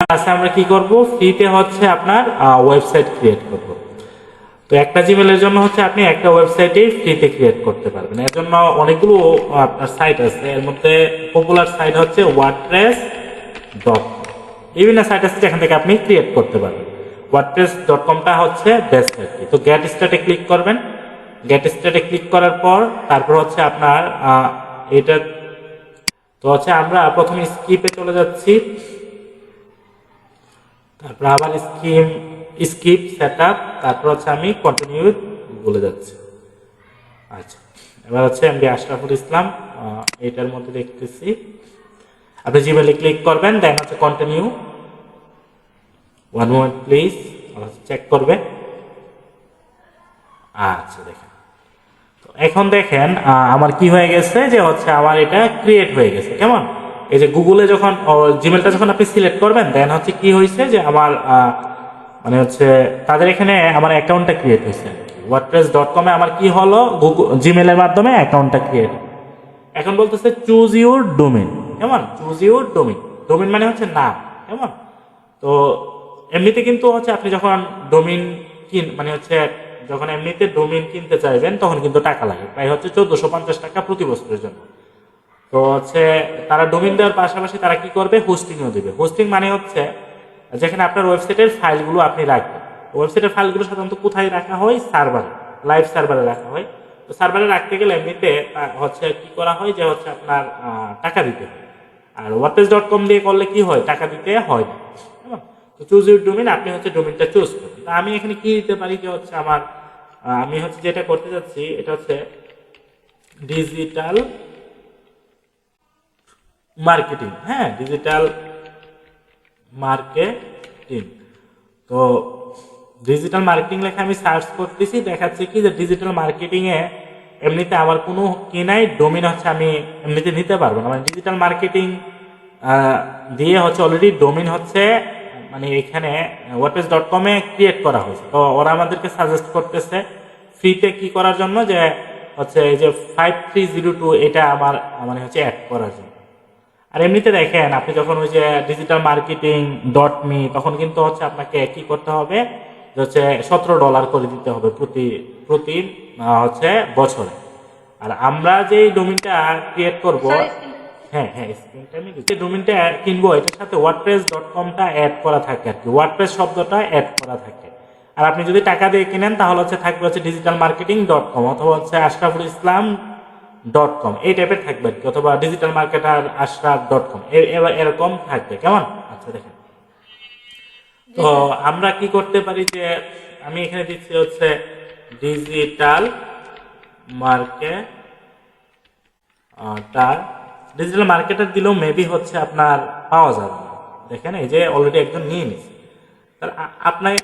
আছে আমরা কি করব, ফ্রিতে হচ্ছে আপনার ওয়েবসাইট ক্রিয়েট করব। তো একটা জিমেলের জন্য হচ্ছে আপনি একটা ওয়েবসাইটেই ফ্রিতে ক্রিয়েট করতে পারবেন। এর জন্য অনেকগুলো আপনার সাইট আছে, এর মধ্যে পপুলার সাইট হচ্ছে wordpress.com। বিভিন্ন সাইট আছে যেখান থেকে আপনি ক্রিয়েট করতে পারবেন। wordpress.comটা হচ্ছে বেস্ট আর কি। তো গেট স্টার্টে ক্লিক করবেন। গেট স্টার্টে ক্লিক করার পর তারপর হচ্ছে আপনার এটা, তো হচ্ছে আমরা প্রথমে স্কিপে চলে যাচ্ছি, তারপর আবার স্কিপ সেটআপ, তারপর হচ্ছে আমি কন্টিনিউ বলে যাচ্ছি। আচ্ছা, এবার হচ্ছে এমডি আশরাফুল ইসলাম, এটার মধ্যে দেখতেছি। আপনি জিমেলে ক্লিক করবেন, দেন হচ্ছে continue. One moment please, check করবে। আচ্ছা দেখেন, তো এখন দেখেন আমার কি হয়ে গেছে, যে হচ্ছে আমার এটা ক্রিয়েট হয়ে গেছে। কেমন, এই যে গুগলে যখন জিমেলটা যখন আপনি সিলেক্ট করবেন, দেন হচ্ছে কি হয়েছে যে আমার মানে হচ্ছে তাদের এখানে আমার অ্যাকাউন্টটা ক্রিয়েট হয়েছে। wordpress.com-এ আমার কি হলো, জিমেলের মাধ্যমে অ্যাকাউন্টটা ক্রিয়েট। এখন বলতেছে চুজ ইউর ডোমেন। কেমন, চুজ ইউর ডোমেন। ডোমেন মানে হচ্ছে নাম। কেমন, তো এমনিতে কিন্তু হচ্ছে আপনি যখন ডোমেন মানে হচ্ছে যখন এমনিতে ডোমেন কিনতে চাইবেন তখন কিন্তু টাকা লাগে, প্রায় হচ্ছে 1450 টাকা প্রতি বছরের জন্য। তো হচ্ছে তারা ডোমেন দেওয়ার পাশাপাশি তারা কি করবে, হোস্টিংও দেবে। হোস্টিং মানে হচ্ছে যেখানে আপনার ওয়েবসাইটের ফাইলগুলো আপনি রাখবেন। ওয়েবসাইটের ফাইলগুলো সাধারণত কোথায় রাখা হয়, সার্ভারে, লাইভ সার্ভারে রাখা হয়। তো সার্ভারে রাখতে গেলে এমনিতে হচ্ছে কি করা হয়, যে হচ্ছে আপনার টাকা দিতে হয়। আর wordpress.com দিয়ে করলে কি হয়, টাকা দিতে হয় না। তো চুজ ইউর ডোমেন, আপনি হচ্ছে ডোমেনটা চুজ করুন। তা আমি এখানে কি দিতে পারি, যে হচ্ছে আমার আমি হচ্ছে যেটা করতে যাচ্ছি এটা হচ্ছে ডিজিটাল মার্কেটিং। হ্যাঁ, ডিজিটাল মার্কেটিং। তো ডিজিটাল মার্কেটিং লেখা আমি সার্চ করতেছি, দেখাচ্ছে কি যে ডিজিটাল মার্কেটিং এ এমনিতে আমার কোনো কি নাই, ডোমেন হচ্ছে আমি এমনিতে নিতে পারবো না। মানে ডিজিটাল মার্কেটিং দিয়ে হচ্ছে অলরেডি ডোমেন হচ্ছে মানে এখানে wordpress.com-এ ক্রিয়েট করা হয়েছে। তো ওরা আমাদেরকে সাজেস্ট করতেছে ফ্রিতে কি করার জন্য, যে হচ্ছে এই যে 5302 এটা আমার মানে হচ্ছে অ্যাড করার জন্য। আর এমনিতে দেখেন আপনি যখন ওই যে ডিজিটাল মার্কেটিং .me, তখন কিন্তু হচ্ছে আপনাকে কি করতে হবে, যে হচ্ছে $17 করে দিতে হবে প্রতি প্রতি হচ্ছে বছরে। আর আমরা যে ডোমেনটা ক্রিয়েট করব, হ্যাঁ হ্যাঁ স্ক্রিনটা আমি যে ডোমেনটা কিনবো, এটার সাথে wordpress.com-টা অ্যাড করা থাকে আর কি, ওয়ার্ডপ্রেস শব্দটা অ্যাড করা থাকে। আর আপনি যদি টাকা দিয়ে কিনেন তাহলে হচ্ছে থাকবে হচ্ছে ডিজিটাল মার্কেটিং .com অথবা হচ্ছে আশরাফুল ইসলাম .com, এই টাইপের থাকবে আর কি, অথবা ডিজিটাল মার্কেটার আশরাফ.com এরকম থাকবে। কেমন, আচ্ছা দেখেন। তো আমরা কি করতে পারি, যে আমি এখানে দিচ্ছি হচ্ছে ডিজিটাল মার্কেটার। ডিজিটাল মার্কেটার দিলেও মেবি হচ্ছে আপনার পাওয়া যাবে না। দেখেন এই যে অলরেডি একজন নিয়ে নিছে। তাহলে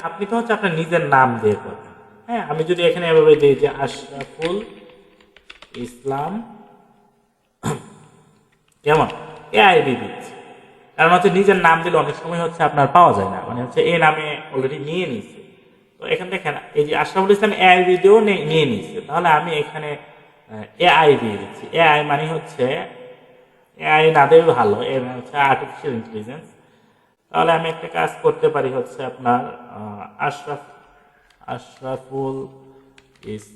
আপনি তো হচ্ছে আপনার নিজের নাম দিয়ে করবেন। হ্যাঁ, আমি যদি এখানে এভাবে দিই যে আশরাফুল ইসলাম, কেমন, এ আইডি দিচ্ছি। কারণ হচ্ছে নিজের নাম দিলে অনেক সময় হচ্ছে আপনার পাওয়া যায় না, মানে হচ্ছে এই নামে অলরেডি নিয়ে নিচ্ছে। তো এখানে দেখেন এই যে Ashraful Islam A I video নিয়ে নিচ্ছে, তাহলে আমি এখানে এ আই দিয়ে দিচ্ছি। এ আই মানে হচ্ছে এআই না দেবে ভালো, এর মানে হচ্ছে আর্টিফিশিয়াল ইন্টেলিজেন্স। তাহলে আমি একটা কাজ করতে পারি হচ্ছে আপনার আশরাফুল ইস,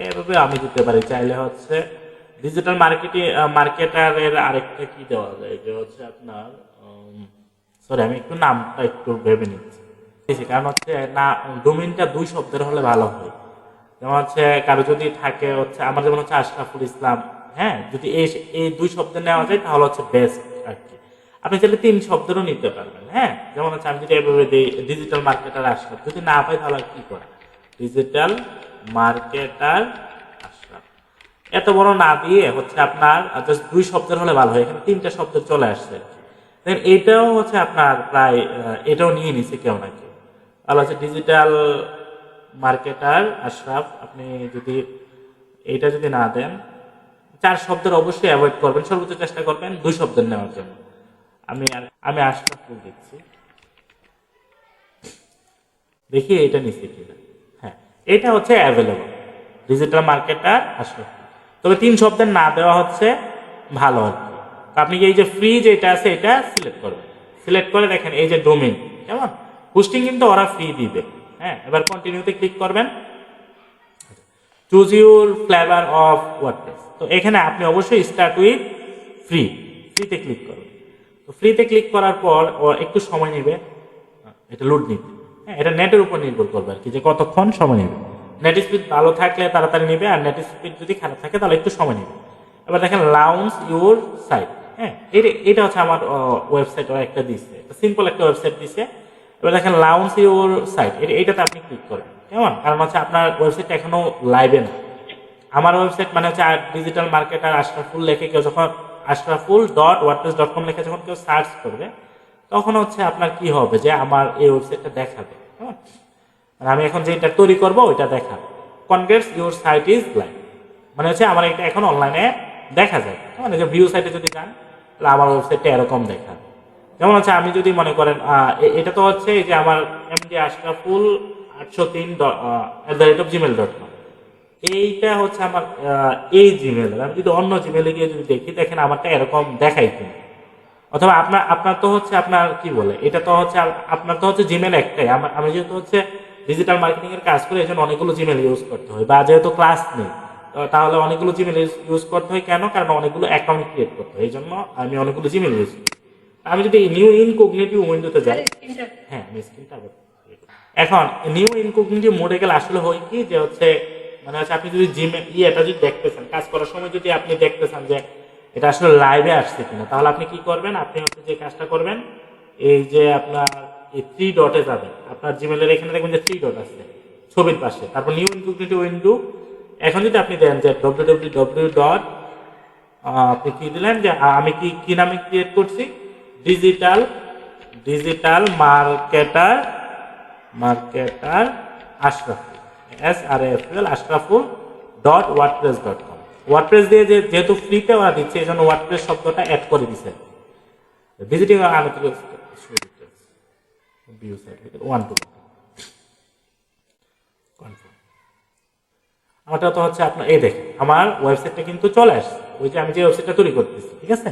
এভাবে আমি দিতে পারি। চাইলে হচ্ছে ডিজিটাল মার্কেটারের আরেকটা কি দেওয়া যায়, যে হচ্ছে আপনার সরি আমি একটু নামটা একটু ভেবে নিচ্ছি, কারণ হচ্ছে না ডোমেইনটা 2 শব্দের হলে ভালো হয়। যেমন হচ্ছে কারো যদি থাকে হচ্ছে আমার যেমন হচ্ছে আশরাফুল ইসলাম, হ্যাঁ, যদি এই 2 শব্দের নেওয়া যায় তাহলে হচ্ছে বেস্ট আর কি। আপনি চাইলে 3 শব্দেরও নিতে পারবেন। হ্যাঁ, যেমন হচ্ছে আমি যদি এভাবে দিই ডিজিটাল মার্কেটার আশরাফ, যদি না পাই তাহলে কি করা, ডিজিটাল মার্কেটার আশরাফ, এত বড় না দিয়ে হচ্ছে আপনার জাস্ট 2 শব্দের হলে ভালো হয়। এখানে 3টা শব্দ চলে আসছে আর কি। দেন এটাও হচ্ছে আপনার প্রায় এটাও নিয়ে নিছে কেউ না কেউ। তাহলে হচ্ছে ডিজিটাল মার্কেটার আশরাফ, আপনি যদি এইটা যদি না দেন, 4 শব্দের অবশ্যই অ্যাভয়েড করবেন, সর্বোচ্চ চেষ্টা করবেন 2 শব্দের নেওয়ার জন্য। আমি আশরাফুল দিচ্ছি, দেখি এটা নিচ্ছে কিনা। হ্যাঁ, এটা হচ্ছে অ্যাভেলেবল ডিজিটাল মার্কেটার আশরাফ। তবে 3 শব্দের না দেওয়া হচ্ছে ভালো আর কি। আপনি এই যে ফ্রি যেটা আছে এটা সিলেক্ট করবেন, সিলেক্ট করে দেখেন এই যে ডোমেইন, কেমন? হোস্টিং কিন্তু ওরা ফ্রি দিবে। হ্যাঁ, এবার কন্টিনিউতে ক্লিক করবেন, choose your flavour of WordPress. তো এখানে আপনি অবশ্যই স্টার্ট উইথ ফ্রিতে ক্লিক করবেন। তো ফ্রিতে ক্লিক করার পর একটু সময় নেবে এটা লোড নিতে। হ্যাঁ, এটা নেটের উপর নির্ভর করবে আর কি, যে কতক্ষণ সময় নেবে। নেট স্পিড ভালো থাকলে তাড়াতাড়ি নেবে, আর নেট স্পিড যদি খারাপ থাকে তাহলে একটু সময় নেবে। এবার দেখেন লাউন্স ইউর সাইট। হ্যাঁ, এটা হচ্ছে আমার ওয়েবসাইট ওরা একটা দিচ্ছে, সিম্পল একটা ওয়েবসাইট দিচ্ছে। এবার দেখেন লাউন্স ইউর সাইট, এটাতে আপনি ক্লিক করবেন, কেমন? কারণ হচ্ছে আপনার ওয়েবসাইট এখনো লাইভে না। আমার ওয়েবসাইট মানে হচ্ছে ডিজিটাল মার্কেটার আশরাফুল লেখে কেউ যখন ashrafull.wordpress.com লেখে যখন কেউ সার্চ করবে, তখন হচ্ছে আপনার কি হবে যে আমার এই ওয়েবসাইটটা দেখাবে। হ্যাঁ, মানে আমি এখন যেটা তৈরি করবো ওইটা দেখাবে। Congrats your site is live, মানে হচ্ছে আমার এটা এখন অনলাইনে দেখা যায়। মানে যে ভিউ সাইটে যদি যান তাহলে আমার ওয়েবসাইটটা এরকম দেখাবে। যেমন হচ্ছে আমি যদি মনে করেন এটা তো হচ্ছে এই যে আমার MD Ashraful 803@gmail.com, এইটা হচ্ছে আমার এই জিমেল। আমি যদি অন্য জিমেলে গিয়ে যদি দেখি, দেখেন আমারটা এরকম দেখাই কিনা। অথবা আপনার তো হচ্ছে আপনার কি বলে, এটা তো হচ্ছে আপনার তো হচ্ছে জিমেল একটাই। আমি যেহেতু হচ্ছে ডিজিটাল মার্কেটিং এর কাজ করি, এই জন্য অনেকগুলো জিমেল ইউজ করতে হয়, বা যেহেতু ক্লাস নেই তাহলে অনেকগুলো জিমেল ইউজ করতে হয়। কেন? কারণ অনেকগুলো অ্যাকাউন্ট ক্রিয়েট করতে হয়, এই জন্য আমি অনেকগুলো জিমেল ইউজ করি। আমি যদি নিউ ইনকগনিটিভ উইন্ডোতে যাই, হ্যাঁ আমি স্ক্রিনটা এখন নিউ ইনকগনিটিভ মোডে গেলে আসলে হয় কি যে হচ্ছে মানে হচ্ছে আপনি যদি জিমেল এটা যদি দেখতেছেন, কাজ করার সময় যদি আপনি দেখতেছেন যে এটা আসলে লাইভে আসছে কিনা, তাহলে আপনি কি করবেন? আপনি হচ্ছে যে কাজটা করবেন, এই যে আপনার এই 3 ডটে যাবেন, আপনার জিমেলের এখানে দেখবেন যে 3 ডট আছে ছবির পাশে, তারপর নিউ ইনকগনিটিভ উইন্ডো। এখন যদি আপনি দেন যে www. আপনি কি দিলেন যে আমি কি নামে ক্রিয়েট করছি, digital marketer Ashraful ashrafull.wordpress.com। WordPress দিয়ে যেহেতু ফ্রিতে ওরা দিচ্ছে, এই জন্য ওয়ার্ডপ্রেস শব্দটা অ্যাড করে দিচ্ছে। ভিজিটিং আমারটা তো হচ্ছে আপনার এই দেখেন আমার ওয়েবসাইটটা কিন্তু চলে আসছে, ওই যে আমি যে ওয়েবসাইটটা তৈরি করতেছি, ঠিক আছে?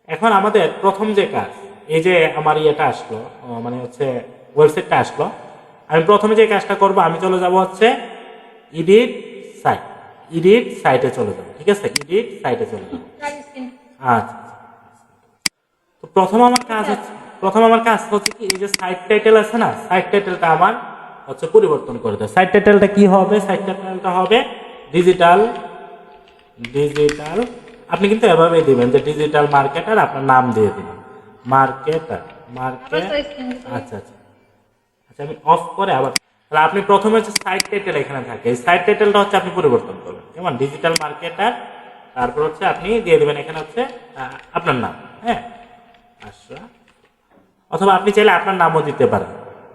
এখন আমাদের প্রথম যে কাজ, এই যে আমার ইয়েটা আসলো, মানে হচ্ছে ওয়েবসাইটটা আসলো, আমি প্রথমে যে কাজটা করব, আমি চলে যাব হচ্ছে এডিট সাইটে চলে যাব, ঠিক আছে? এডিট সাইটে চলে যাব। আচ্ছা, তো প্রথম আমার কাজ হচ্ছে কি, এই যে সাইট টাইটেল আছে না, সাইট টাইটেলটা আমার হচ্ছে পরিবর্তন করে দেয়। সাইট টাইটেলটা কি হবে? সাইট টাইটেলটা হবে ডিজিটাল। আপনি কিন্তু এভাবেই দিবেন যে ডিজিটাল মার্কেটার, আপনার নাম দিয়ে দিবেন মার্কেটার। আচ্ছা, আমি অফ করে আবার, তাহলে আপনি প্রথমে হচ্ছে সাইট টাইটেল এখানে থাকে, এই সাইট টাইটেলটা হচ্ছে আপনি পরিবর্তন করবেন, কেমন? ডিজিটাল মার্কেটার, তারপর হচ্ছে আপনি দিয়ে দেবেন এখানে হচ্ছে আপনার নাম, হ্যাঁ আশরাফ। অথবা আপনি চাইলে আপনার নামও দিতে পারেন,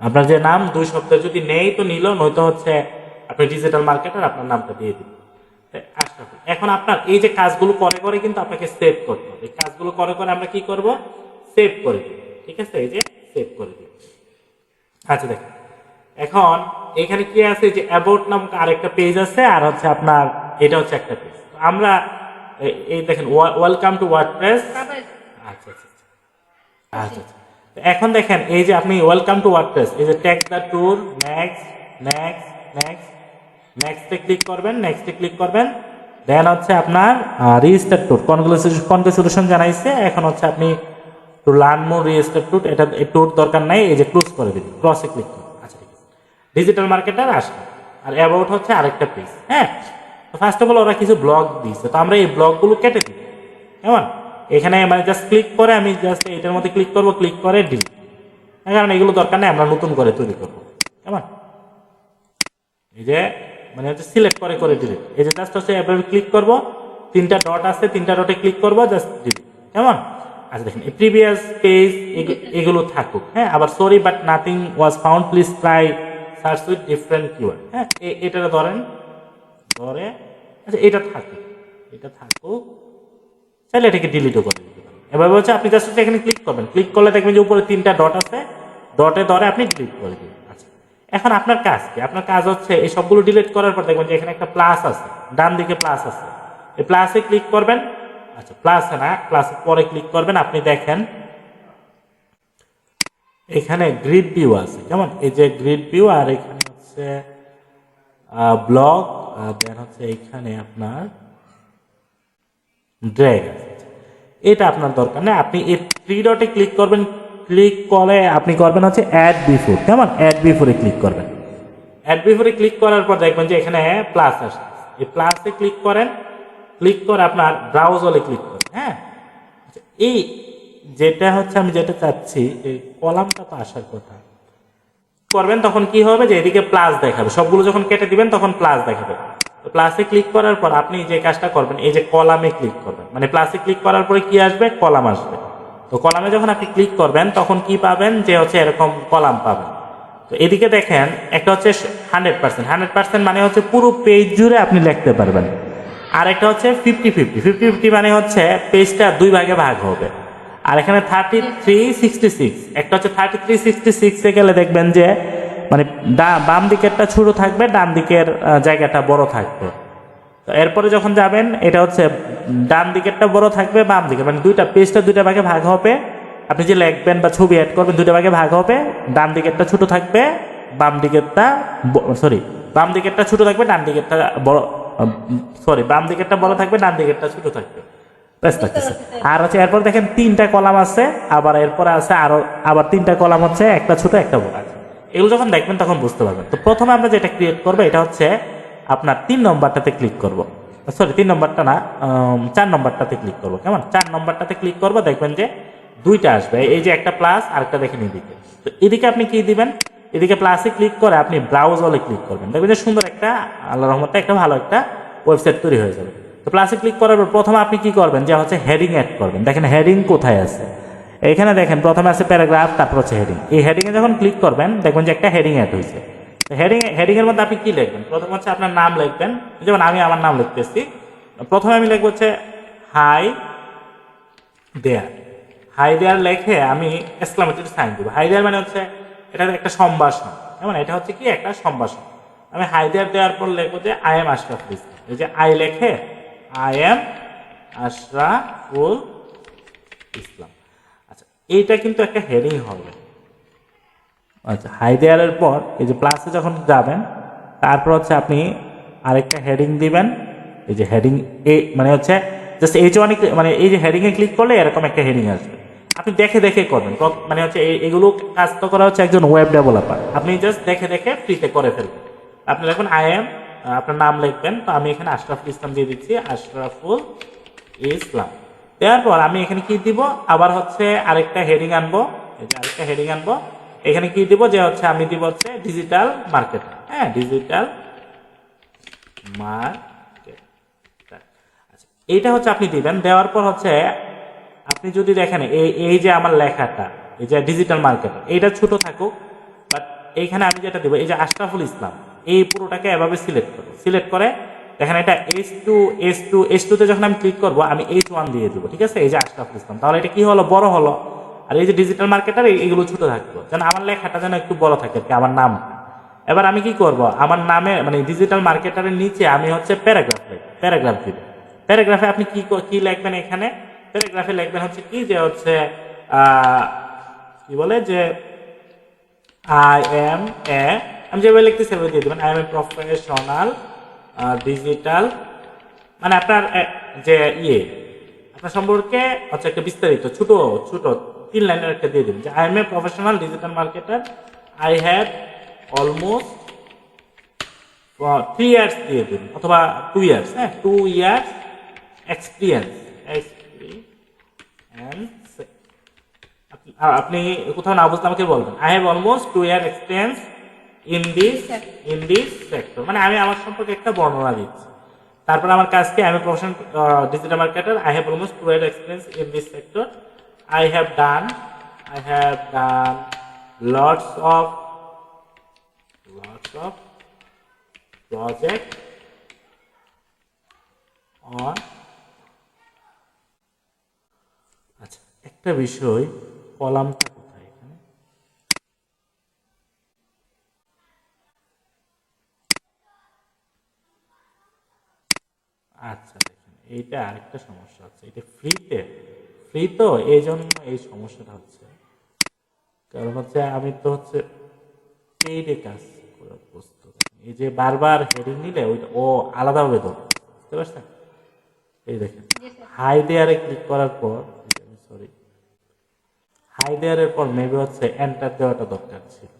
আপনার যে নাম 2 শব্দ যদি নেই তো নিল, নয়তো হচ্ছে আপনি ডিজিটাল মার্কেটার আপনার নামটা দিয়ে দিবেন আশরাফুল। এখন আপনার এই যে কাজগুলো করে কিন্তু আপনাকে সেভ করতে হবে। এই কাজগুলো করে আমরা কি করব? সেভ করে দিব, ঠিক আছে? এই যে সেভ করে দিব। আচ্ছা দেখেন, এখন এখানে কি আছে, যে অ্যাবাউট নামক আরেকটা পেজ আছে, আর হচ্ছে আপনার এটা হচ্ছে একটা পেজ। আমরা এই দেখেন ওয়েলকাম টু ওয়ার্ডপ্রেস। আচ্ছা, এখন দেখেন এই যে আপনি ওয়েলকাম টু ওয়ার্ডপ্রেস, এই যে টেক দ্য ট্যুর, নেক্সটে ক্লিক করবেন, দেন হচ্ছে আপনার রেজিস্টার ট্যুর, কনগ্রেচুলেশন জানাইছে। এখন হচ্ছে আপনি to learn more register tour, এটা ট্যুর দরকার নাই, এই যে ক্লোজ করে দিন, ক্রসে ক্লিক করুন। আচ্ছা ঠিক আছে, ডিজিটাল মার্কেটার আসবে, আর অ্যাবাউট হচ্ছে আরেকটা পেজ। হ্যাঁ, তো ফার্স্ট অফ অল ওরা কিছু ব্লগ দিয়েছে, তো আমরা এই ব্লগগুলো কেটে দিই, কেমন? এখানে মানে জাস্ট ক্লিক করে আমি জাস্ট এটার মধ্যে ক্লিক করে ডিলিট, কারণ এগুলো দরকার নেই, আমরা নতুন করে তৈরি করবো, কেমন? এই যে মানে হচ্ছে সিলেক্ট করে ডিলিট, এই যে জাস্ট হচ্ছে এভাবে ক্লিক করবো, 3টা ডট আছে, 3টা ডটে ক্লিক করবো, জাস্ট ডিলিট, কেমন? আচ্ছা দেখেন, এই প্রিভিয়াস পেজ এগুলো থাকুক। হ্যাঁ, আবার sorry but nothing was found, please try search with different keyword. হ্যাঁ, এটা ধরে আচ্ছা এটা থাকুক, তাহলে এটাকে ডিলিটও করে দিতে পারেন। এভাবে হচ্ছে আপনি জাস্ট এখানে ক্লিক করবেন, ক্লিক করলে দেখবেন যে উপরে 3টা ডট আছে, ডটে ধরে আপনি ডিলিট করে দিবেন। আচ্ছা, এখন আপনার কাজ কি? আপনার কাজ হচ্ছে এই সবগুলো ডিলিট করার পর দেখবেন যে এখানে একটা প্লাস আছে, ডান দিকে প্লাস আছে, এই প্লাসে ক্লিক করবেন। আচ্ছা, প্লাসে পরে ক্লিক করবেন, আপনি দেখেন এখানে গ্রিড ভিউ আছে, কেমন? এই যে গ্রিড ভিউ, আর এখানে হচ্ছে ব্লক, দেন হচ্ছে এখানে আপনার ড্র্যাগ আছে। এটা আপনার দরকার নেই, আপনি এই থ্রি ডটে ক্লিক করবেন, ক্লিক করে আপনি করবেন হচ্ছে অ্যাড বিফোর, কেমন? অ্যাড বিফোরে ক্লিক করবেন। অ্যাড বিফোরে ক্লিক করার পর দেখবেন যে এখানে প্লাস আসছে, এই প্লাসে ক্লিক করেন, ক্লিক করে আপনার ব্রাউজ হলে ক্লিক করেন। হ্যাঁ, আচ্ছা, এই যেটা হচ্ছে আমি যেটা চাচ্ছি, এই কলামটা তো আসার কথা করবেন, তখন কি হবে যে এদিকে প্লাস দেখাবে, সবগুলো যখন কেটে দিবেন তখন প্লাস দেখাবে। তো প্লাসে ক্লিক করার পর আপনি যে কাজটা করবেন, এই যে কলামে ক্লিক করবেন, মানে প্লাসে ক্লিক করার পরে কি আসবে? কলাম আসবে। তো কলামে যখন আপনি ক্লিক করবেন তখন কি পাবেন? যে হচ্ছে এরকম কলাম পাবেন। তো এদিকে দেখেন একটা হচ্ছে 100%, 100% মানে হচ্ছে পুরো পেজ জুড়ে আপনি লিখতে পারবেন। আর একটা হচ্ছে 50-50, মানে হচ্ছে পেজটা দুই ভাগে ভাগ হবে। আর এখানে 33-66, একটা হচ্ছে 33-66 এ গেলে দেখবেন যে মানে বাম দিকেরটা ছোট থাকবে, ডান দিকের জায়গাটা বড় থাকবে। তো এরপরে যখন যাবেন, এটা হচ্ছে ডান দিকেরটা বড় থাকবে, বাম দিকে মানে দুইটা পেজটা দুইটা ভাগে ভাগ হবে। আপনি যে লিখবেন বা ছবি অ্যাড করবেন দুইটা ভাগে ভাগ হবে, ডান দিকেরটা ছোট থাকবে, বাম দিকেরটা বাম দিকেরটা ছোট থাকবে, ডান দিকেরটা বড়, বাম দিকেরটা বড় থাকবে, ডান দিকেরটা ছোট থাকবে। বেশ লাগতেছে। আর হচ্ছে এরপর দেখেন তিনটা কলাম আছে, আবার এরপরে আছে আরো আবার তিনটা কলাম হচ্ছে, একটা ছোট একটা বড় আছে। এগুলো যখন দেখবেন তখন বুঝতে পারবেন। তো প্রথমে আমরা যেটা ক্রিয়েট করবো এটা হচ্ছে আপনার 3 নম্বরটাতে ক্লিক করব, 3 নম্বরটা না, 4 নম্বরটাতে ক্লিক করবো, কেমন? 4 নম্বরটাতে ক্লিক করবো, দেখবেন যে দুইটা আসবে, এই যে একটা প্লাস আর একটা দেখেন এদিকে। তো এদিকে আপনি কি দিবেন? এদিকে প্লাসে ক্লিক করে আপনি ব্রাউজ হলে ক্লিক করবেন, দেখবেন যে সুন্দর একটা, আল্লাহ রহমতে একটা ভালো একটা ওয়েবসাইট তৈরি হয়ে যাবে। তো প্লাসে ক্লিক করার পর প্রথমে আপনি কি করবেন? যে হচ্ছে হেডিং অ্যাড করবেন। দেখেন হেডিং কোথায় আছে, এখানে দেখেন প্রথমে আছে প্যারাগ্রাফ, তারপর হচ্ছে হেডিং। এই হেডিংয়ে যখন ক্লিক করবেন দেখবেন যে একটা হেডিং অ্যাড হয়েছে। হেডিং এর মধ্যে আপনি কি লিখবেন? প্রথম হচ্ছে আপনার নাম লিখবেন, যেমন আমি আমার নাম লিখতেছি। প্রথমে আমি লিখবো হচ্ছে হাই দেয়ার। হাই দেয়ার লেখে আমি এক্সক্লামেটরি সাইন দিব। হাই দেয়ার মানে হচ্ছে এটা একটা সম্ভাষণ, মানে এটা হচ্ছে কি একটা সম্ভাষণ। আমি হাই দেয়ার দেওয়ার পর লিখবো যে আই এম আশরাফুল ইসলাম। এই যে আই লেখে আই এম আশরাফুল ইসলাম। আচ্ছা, এইটা কিন্তু একটা হেডিং হবে। আচ্ছা, হাই দেয়ারের পর এই যে প্লাসে যখন যাবেন, তারপর হচ্ছে আপনি আরেকটা হেডিং দিবেন। এই যে হেডিং এ মানে হচ্ছে জাস্ট H1 মানে এই যে হেডিং এ ক্লিক করলে এরকম একটা হেডিং আসবে। আপনি দেখে দেখে করবেন, মানে হচ্ছে এগুলো কাজ তো করা হচ্ছে একজন ওয়েব ডেভেলপার, আপনি জাস্ট দেখে দেখে ফ্রিতে করে ফেলবেন। আপনি দেখুন আই এম, আপনার নাম লিখবেন। তো আমি এখানে আশরাফুল ইসলাম দিয়ে দিচ্ছি, আশরাফুল ইসলাম। দেওয়ার পর আমি এখানে কি দিব? আবার হচ্ছে আরেকটা হেডিং আনবো, এই যে আরেকটা হেডিং আনবো। এখানে কি দিব? যে হচ্ছে আমি দিব হচ্ছে ডিজিটাল মার্কেট। হ্যাঁ, ডিজিটাল মার্কেট। আচ্ছা, এইটা হচ্ছে আপনি দিবেন। দেওয়ার পর হচ্ছে আপনি যদি দেখেন এই যে আমার লেখাটা, এই যে ডিজিটাল মার্কেট, এইটা ছোট থাকুক, বাট এইখানে আমি যেটা দিব, এই যে আশরাফুল ইসলাম, এই পুরোটাকে এভাবে সিলেক্ট করবো। সিলেক্ট করে দেখেন এটা H2 তে যখন আমি ক্লিক করবো আমি H1 দিয়ে দেবো, ঠিক আছে? এই যে আশরাফুল ইসলাম, তাহলে এটা কি হলো? বড় হলো। আর এই যে ডিজিটাল মার্কেটার, এইগুলো ছোট থাকলো, যেন আমার লেখাটা যেন একটু বড় থাকে আর কি, আমার নাম। এবার আমি কি করব? আমার নামে মানে ডিজিটাল মার্কেটারের নিচে আমি হচ্ছে প্যারাগ্রাফ দিব। প্যারাগ্রাফে আপনি কি লিখবেন? এখানে প্যারাগ্রাফে লিখবেন হচ্ছে কি, যে হচ্ছে কি বলে যে আই এম এ, আমি যেভাবে লিখতেছি সেভাবে দিয়ে দেবেন। I am a professional digital, মানে আপনার যে আপনার সম্পর্কে হচ্ছে একটা বিস্তারিত ছোট ছোট 3 লাইনের একটা দিয়ে দেবেন, যে I am a professional digital marketer, I have almost 3 years দিয়ে দিন, অথবা 2 ইয়ার্স। হ্যাঁ, 2 ইয়ার্স এক্সপিরিয়েন্স। আপনি কোথাও না বুঝলে আমাকে বলবেন। I have almost 2 year experience in this sector, মানে আমি আমার সম্পর্কে একটা বর্ণনা দিচ্ছি। তারপর আমার কাজকে আমি professional digital marketer, I have almost 2 year experience in this sector, I have done lots of project on, আচ্ছা একটা বিষয়, কলামটা কোথায় এখানে? আচ্ছা দেখেন, এইটা আরেকটা সমস্যা হচ্ছে, এটা ফ্রি তো এই জন্য এই সমস্যাটা হচ্ছে। কারণ হচ্ছে আমি তো হচ্ছে পেইডে কাজ করে অভ্যস্ত। এই যে বারবার হেডিং নিলে ওইটা ও আলাদাভাবে ধরবে, বুঝতে পারছেন? এই দেখেন জি স্যার। হাই দেয়ারে ক্লিক করার পর, সরি, হাই দেয়ারের পর মেবি হচ্ছে এন্টার দেওয়াটা দরকার ছিল।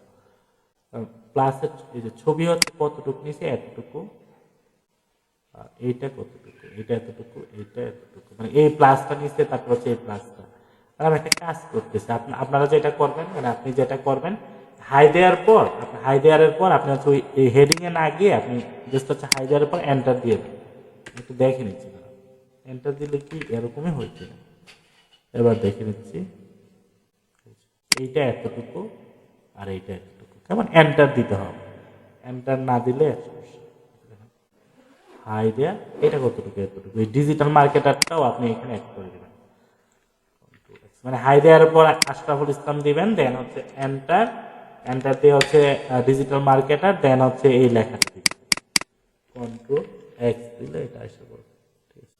প্লাসের এই যে ছবি হচ্ছে কতটুকু নিচে এতটুকু, আর এইটা কতটুকু, এইটা এতটুকু, এইটা এতটুকু, মানে এই প্লাসটা নিচে, তারপর হচ্ছে এই প্লাসটা। আর আমি একটা কাজ করতেছি, আপনারা যেটা করবেন, মানে আপনি যেটা করবেন, হাই দেওয়ার পর, আপনি হাই দেওয়ার পর আপনি হচ্ছে এই হেডিং এ না গিয়ে আপনি জাস্ট হচ্ছে হাই দেওয়ার পর এন্টার দিয়ে দেন। একটু দেখে নিচ্ছি, এন্টার দিলে কি এরকমই হয়েছে। এবার দেখে নিচ্ছি, এইটা এতটুকু আর এইটা এতটুকু, কেমন এন্টার দিতে হবে, এন্টার না দিলে হাই দেয়া এটা কতটুকু এতটুকু, এই ডিজিটাল মার্কেটারটাও আপনি এখানে অ্যাড করে দেবেন। মানে হাই দেওয়ার পর আশরাফুল ইসলাম দিবেন, দেন হচ্ছে এন্টার, এন্টার দিয়ে হচ্ছে ডিজিটাল মার্কেটার, দেন হচ্ছে এই লেখাটা দিবেন, কন্ট্রোল এক্স দিলে এটা এসে পড়বে। ঠিক আছে,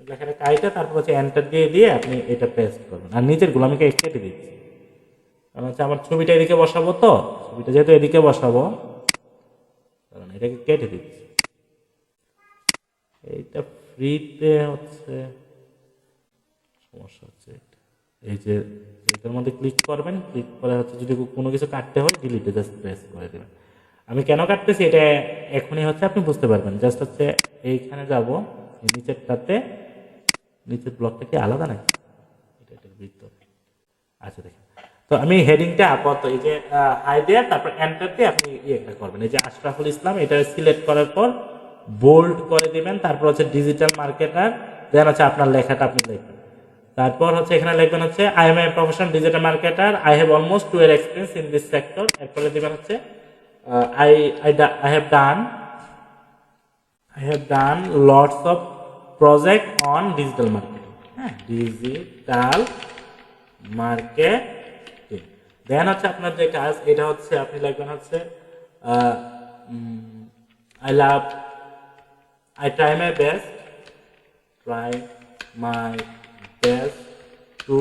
লেখাটা কাইটা তারপর হচ্ছে এন্টার দিয়ে দিয়ে আপনি এটা পেস্ট করবেন। আর নিচের গুলো আমি কেটে দিচ্ছি, কারণ হচ্ছে আমার ছবিটা এদিকে বসাবো, তো ছবিটা যেহেতু এদিকে বসাবো কারণ এটাকে কেটে দিচ্ছি। এইটা ফ্রিতে হচ্ছে সমস্যা হচ্ছে এটা। এই যে এটার মধ্যে ক্লিক করবেন, ক্লিক করে হচ্ছে যদি কোনো কিছু কাটতে হয় ডিলিটে জাস্ট প্রেস করে দেবেন। আমি কেন কাটতেছি এটা এখনই হচ্ছে আপনি বুঝতে পারবেন। জাস্ট হচ্ছে এইখানে যাব, নিচেরটাতে, নিচের ব্লকটা কি আলাদা নাকি, এটা এটার ভিতর, আচ্ছা দেখেন। তো আমি হেডিংটা আপাতত এই যে হাই দেয়ার তারপর এন্টার দিয়ে আপনি ইয়েটা করবেন, এই যে আশরাফুল ইসলাম এটা সিলেক্ট করার পর বোল্ড করে দিবেন, তারপর হচ্ছে ডিজিটাল মার্কেটার, দেন হচ্ছে আপনার লেখাটা আপনি লিখবেন। তারপর হচ্ছে এখানে লিখবেন হচ্ছে I am a professional digital marketer, I have almost 2 year experience in this sector. এরপরে দিবেন হচ্ছে I I have done lots of project on digital marketing, হ্যাঁ ডিজিটাল মার্কেটিং। দেন হচ্ছে আপনার যে কাজ এটা হচ্ছে আপনি লিখবেন হচ্ছে I love I try my best to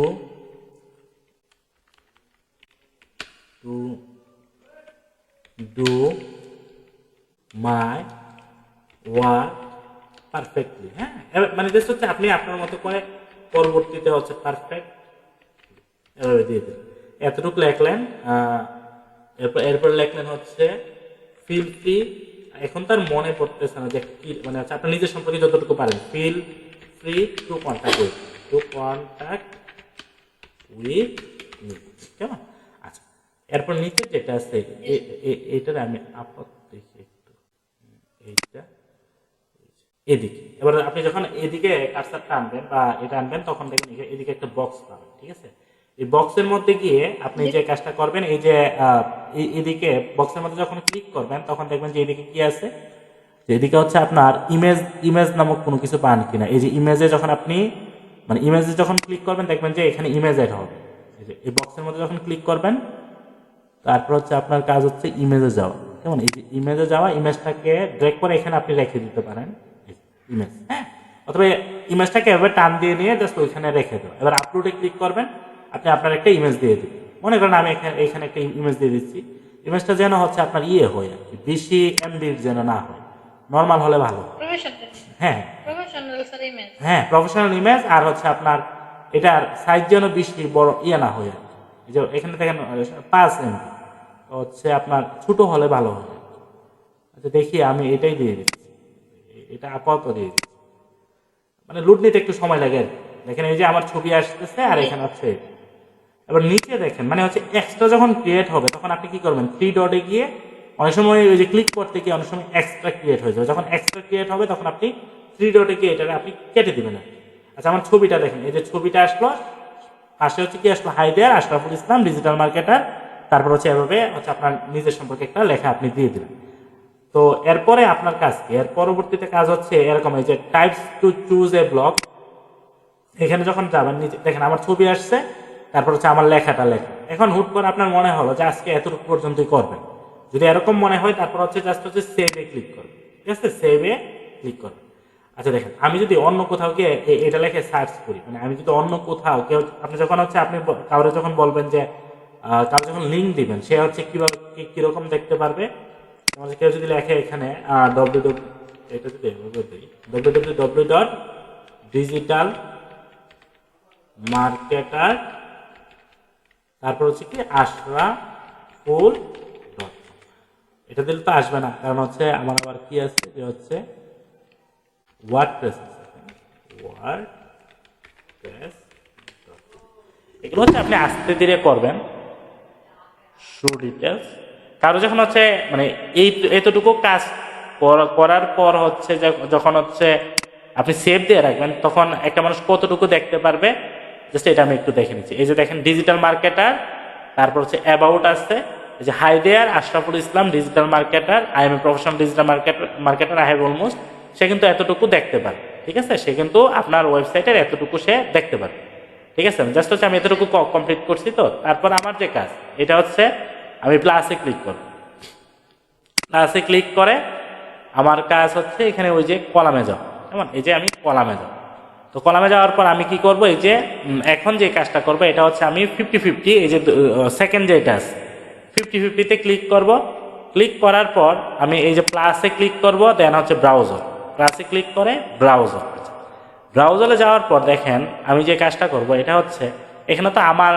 to do my work perfectly. হ্যাঁ, মানে জাস্ট হচ্ছে আপনি আপনার মতো করে পরবর্তীতে হচ্ছে পারফেক্ট এভাবে দিয়ে দিন। এতটুকু লেখলেন, এরপর লেখলেন হচ্ছে ফিল ফ্রি। এখন তার মনে পড়তেছে না যে কি, মানে হচ্ছে আপনার নিজের সম্পর্কে যতটুকু পারেন, feel free to contact with কেমন। আচ্ছা, এরপর নিচে যেটা আছে এইটার আমি আপাতত দেখি একটু, এইটা এদিকে। এবার আপনি যখন এদিকে কার্সারটা আনবেন বা এটা আনবেন তখন দেখবেন এদিকে একটা বক্স পাবেন, ঠিক আছে? এই বক্সের মধ্যে গিয়ে আপনি যে কাজটা করবেন, এই যে এদিকে বক্সের মধ্যে যখন ক্লিক করবেন তখন দেখবেন যে এদিকে কি আছে, যে এদিকে হচ্ছে আপনার ইমেজ নামক কোনো কিছু পান কিনা। এই যে ইমেজে যখন আপনি, মানে ইমেজে যখন ক্লিক করবেন দেখবেন যে এখানে ইমেজ অ্যাড হবে। এই যে এই বক্সের মধ্যে যখন ক্লিক করবেন তারপর হচ্ছে আপনার কাজ হচ্ছে ইমেজে যাওয়া, কেমন? এই যে ইমেজে যাওয়া, ইমেজটাকে ড্র্যাগ করে এখানে আপনি রেখে দিতে পারেন ইমেজ, হ্যাঁ, অথবা ইমেজটাকে এভাবে টান দিয়ে নিয়ে জাস্ট ওইখানে রেখে দেবো। এবার আপলোডে ক্লিক করবেন, আপনি আপনার একটা ইমেজ দিয়ে দিবেন। মনে করেন আমি এখানে একটা ইমেজ দিয়ে দিচ্ছি, ইমেজটা যেন হচ্ছে আপনার ইয়ে হয় আর কি, বেশি এমবির যেন না হয়, নর্মাল হলে ভালো। হ্যাঁ হ্যাঁ, প্রফেশনাল ইমেজ, আর হচ্ছে আপনার এটার সাইজ যেন বেশি বড় ইয়ে না হয় আর কি। এই যে এখানে দেখেন 5 MB, হচ্ছে আপনার ছোট হলে ভালো হয়। আচ্ছা দেখি আমি এটাই দিয়ে দিচ্ছি, এটা আপাতত দিয়ে দিচ্ছি, মানে লুট নিতে একটু সময় লাগে আর কি। দেখেন এই যে আমার ছবি আসতেছে আর এখানে হচ্ছে। এবার নিচে দেখেন, মানে হচ্ছে এক্সট্রা যখন ক্রিয়েট হবে তখন আপনি কি করবেন, 3 ডটে গিয়ে অনেক সময় ওই যে ক্লিক করতে গিয়ে অনেক সময় এক্সট্রা ক্রিয়েট হয়ে যাবে। যখন এক্সট্রা ক্রিয়েট হবে তখন আপনি 3 ডটে গিয়ে এটা আপনি কেটে দিবেন আর কি। আচ্ছা, আমার ছবিটা দেখেন, এই যে ছবিটা আসলো, পাশে হচ্ছে কি আসলো, hi there Ashraful Islam digital marketer, তারপর হচ্ছে এভাবে হচ্ছে আপনার নিজের সম্পর্কে একটা লেখা আপনি দিয়ে দিলেন। তো এরপরে আপনার কাজ কি, এর পরবর্তীতে কাজ হচ্ছে এরকম, এই যে types to choose a block, এখানে যখন যাবেন নিচে দেখেন আমার ছবি আসছে, তারপর হচ্ছে আমার লেখাটা লেখা। এখন হুট করে আপনার মনে হলো যে আজকে এতটুকু পর্যন্তই করবেন, যদি এরকম মনে হয় তারপর হচ্ছে জাস্ট হচ্ছে সেভে ক্লিক করবেন, ঠিক আছে? সেভে ক্লিক করবেন। আচ্ছা দেখেন, আমি যদি অন্য কোথাও গিয়ে এটা লেখে সার্চ করি, মানে আমি যদি অন্য কোথাও কেউ, আপনি যখন হচ্ছে আপনি কাউরে যখন বলবেন যে কারো যখন লিঙ্ক দিবেন সে হচ্ছে কিভাবে কিরকম দেখতে পারবে। আমাদের কেউ যদি লেখে এখানে এটা যদি www.digitalmarketer তারপর হচ্ছে কি ashraful.com, এটা দিলে তো আসবে না, কারণ হচ্ছে আমার আবার কি আছে যে হচ্ছে ওয়ার্ডপ্রেস আছে। এগুলো হচ্ছে আপনি আস্তে ধীরে করবেন। শো ডিটেলস কারো যখন হচ্ছে মানে এতটুকু কাজ করার পর হচ্ছে যখন হচ্ছে আপনি সেভ দিয়ে রাখবেন তখন একটা মানুষ কতটুকু দেখতে পারবে, জাস্ট এটা আমি একটু দেখে নিচ্ছি। এই যে দেখেন ডিজিটাল মার্কেটার, তারপর হচ্ছে অ্যাবাউট আছে, এই যে hi there Ashraful Islam digital marketer, I am a professional digital marketer, I have almost, সে কিন্তু এতটুকু দেখতে পারে। ঠিক আছে, সে কিন্তু আপনার ওয়েবসাইটের এতটুকু সে দেখতে পারে। ঠিক আছে, জাস্ট হচ্ছে আমি এতটুকু কমপ্লিট করছি। তো তারপর আমার যে কাজ এটা হচ্ছে আমি প্লাসে ক্লিক করব। প্লাসে ক্লিক করে আমার কাজ হচ্ছে এখানে ওই যে কলামে যাও, কেমন, এই যে আমি কলামে যাব। তো কলামে যাওয়ার পর আমি কি করব, এই যে এখন যে কাজটা করব এটা হচ্ছে আমি 50-50, এই যে সেকেন্ড যেটা আছে 50-50-তে ক্লিক করব। ক্লিক করার পর আমি এই যে প্লাসে ক্লিক করব, দেন হচ্ছে ব্রাউজার, প্লাসে ক্লিক করে ব্রাউজারে যাওয়ার পর দেখেন আমি যে কাজটা করব এটা হচ্ছে এখানে তো আমার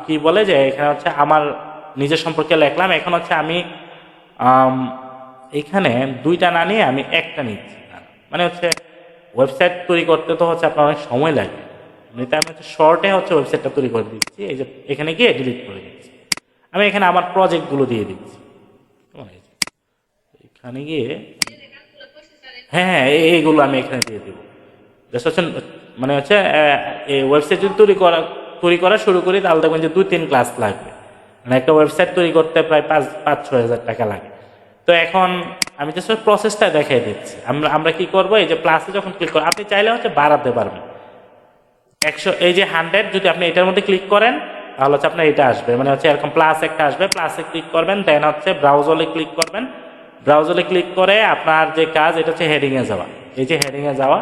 কি বলে যে এখানে হচ্ছে আমার নিজের সম্পর্কে লিখলাম। এখন হচ্ছে আমি এখানে দুইটা না নিয়ে আমি একটা নিচ্ছি, মানে হচ্ছে ওয়েবসাইট তৈরি করতে তো হচ্ছে আপনার অনেক সময় লাগে, এমনিতে আমি হচ্ছে শর্টে হচ্ছে ওয়েবসাইটটা তৈরি করে দিচ্ছি। এই যে এখানে গিয়ে ডিলিট করে দিচ্ছি, আমি এখানে আমার প্রজেক্টগুলো দিয়ে দিচ্ছি। এখানে গিয়ে হ্যাঁ এইগুলো আমি এখানে দিয়ে দিব। জাস্ট হচ্ছে মানে হচ্ছে এই ওয়েবসাইট যদি তৈরি করা শুরু করি তাহলে দেখবেন যে 2-3 ক্লাস লাগবে, মানে একটা ওয়েবসাইট তৈরি করতে প্রায় 5-6 হাজার টাকা লাগে। তো এখন আমি জাস্ট প্রসেসটা দেখাই দিচ্ছি। আমরা কি করবো, এই যে প্লাসে যখন ক্লিক করবো আপনি চাইলে হচ্ছে বাড়াতে পারবেন 100, এই যে 100 যদি আপনি এটার মধ্যে ক্লিক করেন তাহলে হচ্ছে আপনার এটা আসবে, মানে হচ্ছে এরকম প্লাস একটা আসবে। প্লাসে ক্লিক করবেন, দেন হচ্ছে ব্রাউজারে ক্লিক করবেন। ব্রাউজারে ক্লিক করে আপনার যে কাজ এটা হচ্ছে হেডিংয়ে যাওয়া, এই যে হেডিংয়ে যাওয়া,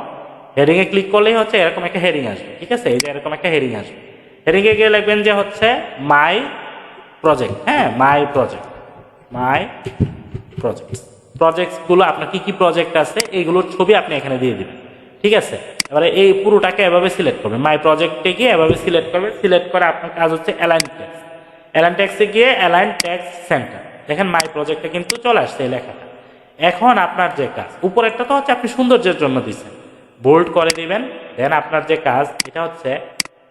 হেডিংয়ে ক্লিক করলেই হচ্ছে এরকম একটা হেডিং আসবে। ঠিক আছে, এই যে এরকম একটা হেডিং আসবে। হেডিংয়ে গিয়ে লিখবেন যে হচ্ছে মাই প্রজেক্ট, হ্যাঁ মাই প্রজেক্টসগুলো আপনার কি কি প্রজেক্ট আছে এইগুলোর ছবি আপনি এখানে দিয়ে দিবেন। ঠিক আছে, এবারে এই পুরোটাকে এভাবে সিলেক্ট করবেন, মাই প্রজেক্টে গিয়ে এভাবে সিলেক্ট করবেন। সিলেক্ট করে আপনার কাজ হচ্ছে অ্যালাইন টেক্সে গিয়ে অ্যালাইন টেক্সট সেন্টার, দেখেন মাই প্রজেক্টে কিন্তু চলে আসছে এই লেখাটা। এখন আপনার যে কাজ উপরেরটা তো হচ্ছে আপনি সৌন্দর্যের জন্য দিচ্ছেন, বোল্ড করে দিবেন। দেন আপনার যে কাজ এটা হচ্ছে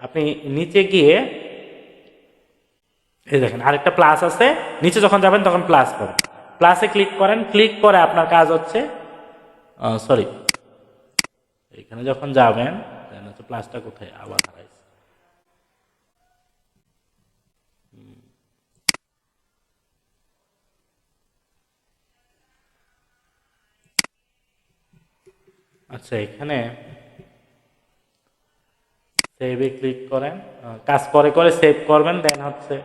আপনি নিচে গিয়ে এই দেখেন আরেকটা প্লাস আছে, নিচে যখন যাবেন তখন প্লাস করবেন, প্লাসে ক্লিক করেন। ক্লিক করে আপনার কাজ হচ্ছে সরি এখানে যখন যাবেন হচ্ছে প্লাসটা কোথায় আবার হারাইছে, আচ্ছা এখানে সেভে ক্লিক করেন, কাজ করে সেভ করবেন। দেন হচ্ছে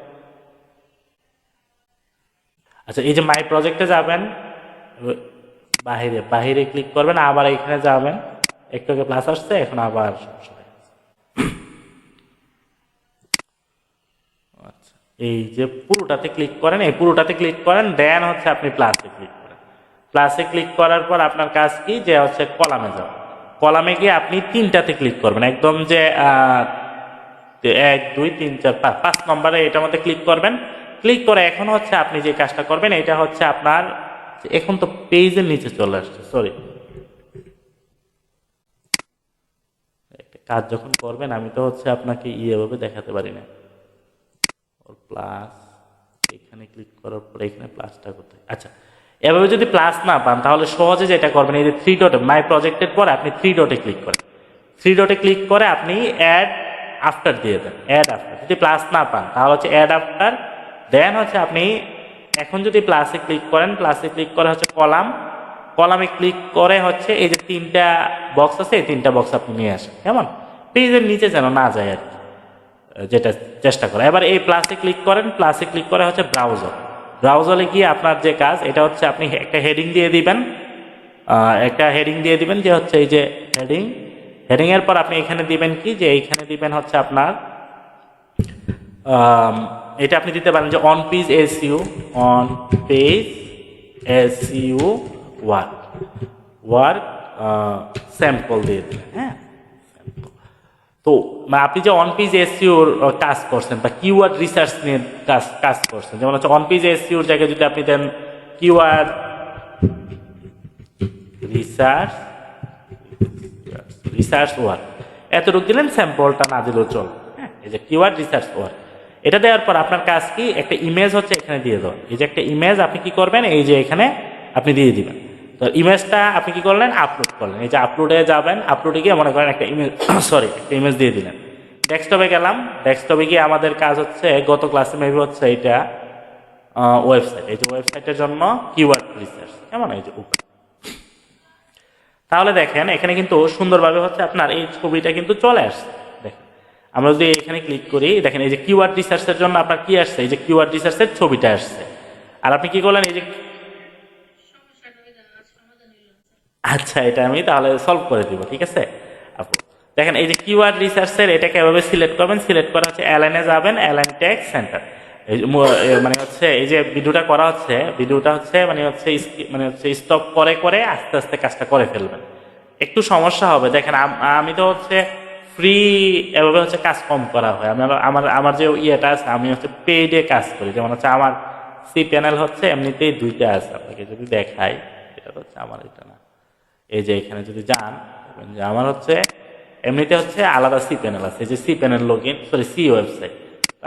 আচ্ছা এই যে মাই প্রজেক্টে যাবেন, বাহিরে ক্লিক করবেন, আবার এখানে যাবেন, একটু আগে প্লাস আসছে এখন আবার আচ্ছা এই যে পুরোটাতে ক্লিক করেন, এই পুরোটাতে ক্লিক করেন। দেন হচ্ছে আপনি প্লাসে ক্লিক করেন। প্লাসে ক্লিক করার পর আপনার কাজ কি যে হচ্ছে কলামে যাও, কলামে গিয়ে আপনি 3টাতে ক্লিক করবেন, একদম যে 1 2 3 4 5 নম্বরে এটার মধ্যে ক্লিক করবেন। ক্লিক করে এখন হচ্ছে আপনি যে কাজটা করবেন এটা হচ্ছে আপনার এখন তো পেজের নিচে চলে আসছে, সরি কাজ যখন করবেন আমি তো হচ্ছে আপনাকে এভাবে দেখাতে পারি না। প্লাস এখানে ক্লিক করার পরে এখানে প্লাসটা কোথায়, আচ্ছা এভাবে যদি প্লাস না পান তাহলে সহজে যেটা করবেন এই যে 3 ডটে মাই প্রজেক্টের পরে আপনি 3 ডটে ক্লিক করেন। 3 ডটে ক্লিক করে আপনি অ্যাড আফটার দিয়ে দেন, অ্যাড আফটার। যদি প্লাস না পান তাহলে হচ্ছে অ্যাড আফটার। দেন হচ্ছে আপনি এখন যদি প্লাসে ক্লিক করেন, প্লাসে ক্লিক করে হচ্ছে কলামে ক্লিক করে হচ্ছে এই যে 3টা বক্স আছে এই 3টা বক্স আপনি নিয়ে আসেন, কেমন পেজের নিচে যেন না যায় আর কি, যেটা চেষ্টা করে। এবার এই প্লাসে ক্লিক করেন, প্লাসে ক্লিক করে হচ্ছে ব্রাউজারে গিয়ে আপনার যে কাজ এটা হচ্ছে আপনি একটা হেডিং দিয়ে দিবেন, যে হচ্ছে এই যে হেডিং এর পর আপনি এখানে দিবেন কি যে এইখানে দিবেন হচ্ছে আপনার এটা আপনি দিতে পারেন যে on page SU, on page SU work work sample দিয়ে দিলেন। হ্যাঁ, তো আপনি যে অন পেজ এসইউর কাজ করছেন বা কিওয়ার্ড রিসার্চ নিয়ে কাজ করছেন, যেমন হচ্ছে অন পেজ এসইউর জায়গায় যদি আপনি দেন কিওয়ার্ড রিসার্চ রিসার্চ ওয়ার্ক, এতটুকু দিলেন, স্যাম্পলটা না দিলেও চল। হ্যাঁ, এই যে কিওয়ার্ড রিসার্চ ওয়ার্ক, এটা দেওয়ার পর আপনার কাজ কি, একটা ইমেজ হচ্ছে এখানে দিয়ে দেওয়া। এই যে একটা ইমেজ আপনি কি করবেন, এই যে এখানে আপনি দিয়ে দিবেন। তো ইমেজটা আপনি কি করলেন, আপলোড করলেন। এই যে আপলোডে যাবেন, আপলোডে গিয়ে মনে করেন একটা ইমেজ সরি একটা ইমেজ দিয়ে দিলেন। ডেস্কটপে গেলাম, ডেস্কটপে গিয়ে আমাদের কাজ হচ্ছে গত ক্লাসে মেবি হচ্ছে এটা ওয়েবসাইট, এই যে ওয়েবসাইটের জন্য কিওয়ার্ড রিসার্চ, কেমন, এই যে উপরে। তাহলে দেখেন এখানে কিন্তু সুন্দরভাবে হচ্ছে আপনার এই ছবিটা কিন্তু চলে আসছে। দেখেন আমরা যদি এখানে ক্লিক করি, দেখেন এই যে কিওয়ার্ড রিসার্চের জন্য আপনার কি আসছে, এই যে কিওয়ার্ড রিসার্চের ছবিটা আসছে। আর আপনি কি করলেন, এই যে আচ্ছা, এটা আমি তাহলে সলভ করে দিব, ঠিক আছে আপু। দেখেন এই যে কিওয়ার্ড রিসার্চের এটাকে এভাবে সিলেক্ট করবেন, সিলেক্ট করা হচ্ছে অ্যালাইনে যাবেন, অ্যালাইন টেক্সট সেন্টার। এই মানে হচ্ছে এই যে ভিডিওটা করা হচ্ছে, ভিডিওটা হচ্ছে মানে হচ্ছে স্টপ করে করে আস্তে আস্তে কাজটা করে ফেলবেন। একটু সমস্যা হবে, দেখেন আমি তো হচ্ছে ফ্রি এভাবে হচ্ছে কাজ কম করা হয়। আমার যে ইয়েটা আছে, আমি হচ্ছে পেইডে কাজ করি। যেমন হচ্ছে আমার সি প্যানেল হচ্ছে এমনিতেই দুইটা আছে, আপনাকে যদি দেখাই, এটা হচ্ছে আমার, এটা না, এই যে এখানে যদি যান, যে আমার হচ্ছে এমনিতে হচ্ছে আলাদা সি প্যানেল আছে, এই যে cPanel log in, sorry C website.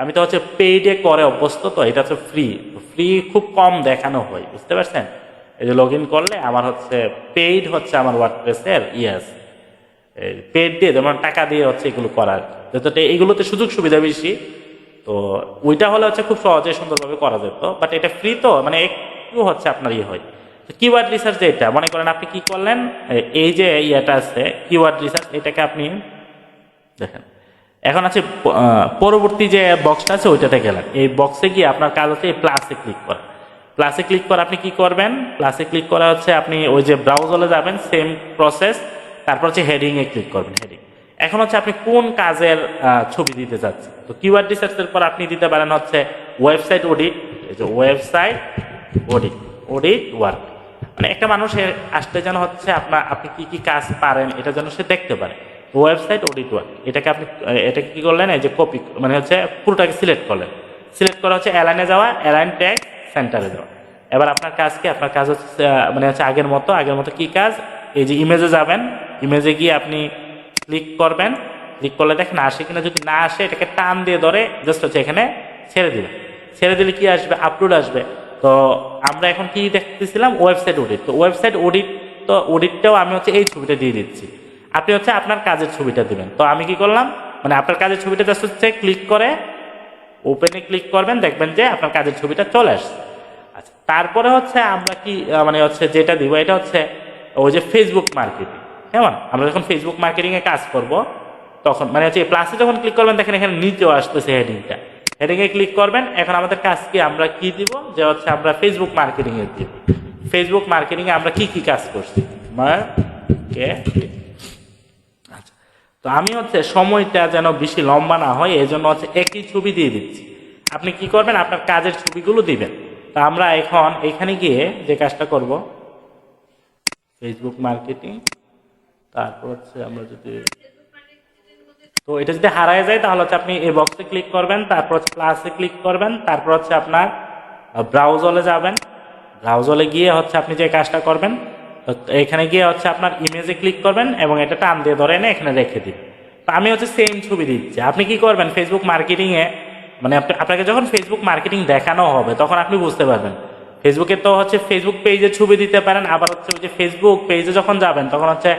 আমি তো হচ্ছে পেইডে করে অভ্যস্ত, তো এটা হচ্ছে ফ্রি। ফ্রি খুব কম দেখানো হয়, বুঝতে পারছেন। এই যে লগ ইন করলে আমার হচ্ছে পেইড হচ্ছে আমার ওয়ার্ডপ্রেসের আছে, পেইড দিয়ে যেমন টাকা দিয়ে হচ্ছে এগুলো করার, যত এগুলোতে সুযোগ সুবিধা বেশি। তো ওইটা হলে হচ্ছে খুব সহজে সুন্দরভাবে করা যেত, বাট এটা ফ্রি, তো মানে একটু হচ্ছে আপনার হয়। কিওয়ার্ড রিসার্চ যেটা মনে করেন আপনি কি করলেন, এই যে ইয়েটা আছে কিওয়ার্ড রিসার্চ, এটাকে আপনি দেখেন এখন আছে পরবর্তী যে বক্সটা আছে ওইটাতে গেলেন। এই বক্সে গিয়ে আপনার কাজ হচ্ছে এই প্লাসে ক্লিক করা। প্লাসে ক্লিক করে আপনি কি করবেন, প্লাসে ক্লিক করা হচ্ছে আপনি ওই যে ব্রাউজারে যাবেন, সেম প্রসেস, তারপর হচ্ছে হেডিংয়ে ক্লিক করবেন। হেডিং এখন হচ্ছে আপনি কোন কাজের ছবি দিতে চাচ্ছেন। তো কিওয়ার্ড রিসার্চের পর আপনি দিতে পারেন হচ্ছে ওয়েবসাইট অডিট, এই যে ওয়েবসাইট অডিট, অডিট ওয়ার্ক, মানে একটা মানুষের আসলে যেন হচ্ছে আপনি কি কি কাজ পারেন এটা যেন সে দেখতে পারে। ওয়েবসাইট অডিট ওয়ার্ক, এটাকে কি করলেন, এই যে কপি মানে হচ্ছে পুরোটাকে সিলেক্ট করলেন। সিলেক্ট করা হচ্ছে অ্যালাইনে যাওয়া, অ্যালাইন ট্যাগ সেন্টারে যাওয়া। এবার আপনার কাজ কি, আপনার কাজ হচ্ছে মানে হচ্ছে আগের মতো কি কাজ, এই যে ইমেজে যাবেন, ইমেজে গিয়ে আপনি ক্লিক করবেন। ক্লিক করলে দেখেন আসে কিনা, যদি না আসে এটাকে টান দিয়ে ধরে জাস্ট হচ্ছে এখানে ছেড়ে দিবেন। ছেড়ে দিলে কি আসবে, আপলোড আসবে। তো আমরা এখন কি দেখতেছিলাম, ওয়েবসাইট অডিট। তো ওয়েবসাইট অডিট, তো অডিটটাও আমি হচ্ছে এই ছবিটা দিয়ে দিচ্ছি। আপনি হচ্ছে আপনার কাজের ছবিটা দিবেন। তো আমি কি করলাম, মানে আপনার কাজের ছবিটা জাস্ট হচ্ছে ক্লিক করে ওপেনে ক্লিক করবেন, দেখবেন যে আপনার কাজের ছবিটা চলে আসছে। আচ্ছা, তারপরে হচ্ছে আমরা কি মানে হচ্ছে যেটা দিব, এটা হচ্ছে ওই যে ফেসবুক মার্কেটিং। কেমন, আমরা যখন ফেসবুক মার্কেটিংয়ে কাজ করব তখন মানে হচ্ছে প্লাসে যখন ক্লিক করবেন, দেখেন এখানে নিচেও আসতেছে হেডিংটা, হেডিংয়ে ক্লিক করবেন। এখন আমাদের কাজ কি, আমরা কি দিব, যে হচ্ছে আমরা ফেসবুক মার্কেটিংয়ে দিব। ফেসবুক মার্কেটিংয়ে আমরা কি কি কাজ করছি, আচ্ছা। তো আমি হচ্ছে সময়টা যেন বেশি লম্বা না হয়, এই জন্য হচ্ছে একই ছবি দিয়ে দিচ্ছি। আপনি কি করবেন, আপনার কাজের ছবিগুলো দিবেন। তা আমরা এখন এখানে গিয়ে যে কাজটা করব, ফেসবুক মার্কেটিং, তারপর হচ্ছে আমরা যদি, তো এটা যদি হারায় যায় তাহলে হচ্ছে আপনি এই বক্সে ক্লিক করবেন, তারপর হচ্ছে প্লাসে ক্লিক করবেন, তারপর হচ্ছে আপনার ব্রাউজারে যাবেন। ব্রাউজারে গিয়ে হচ্ছে আপনি যে কাজটা করবেন, এখানে গিয়ে হচ্ছে আপনার ইমেজে ক্লিক করবেন এবং এটা টান দিয়ে ধরে এনে এখানে রেখে দিন। তো আমি হচ্ছে সেম ছবি দিচ্ছি। আপনি কি করবেন, ফেসবুক মার্কেটিংয়ে মানে আপনাকে যখন ফেসবুক মার্কেটিং দেখানো হবে তখন আপনি বুঝতে পারবেন। ফেসবুকে তো হচ্ছে ফেসবুক পেজে ছবি দিতে পারেন, আবার হচ্ছে ওই যে ফেসবুক পেজে যখন যাবেন তখন হচ্ছে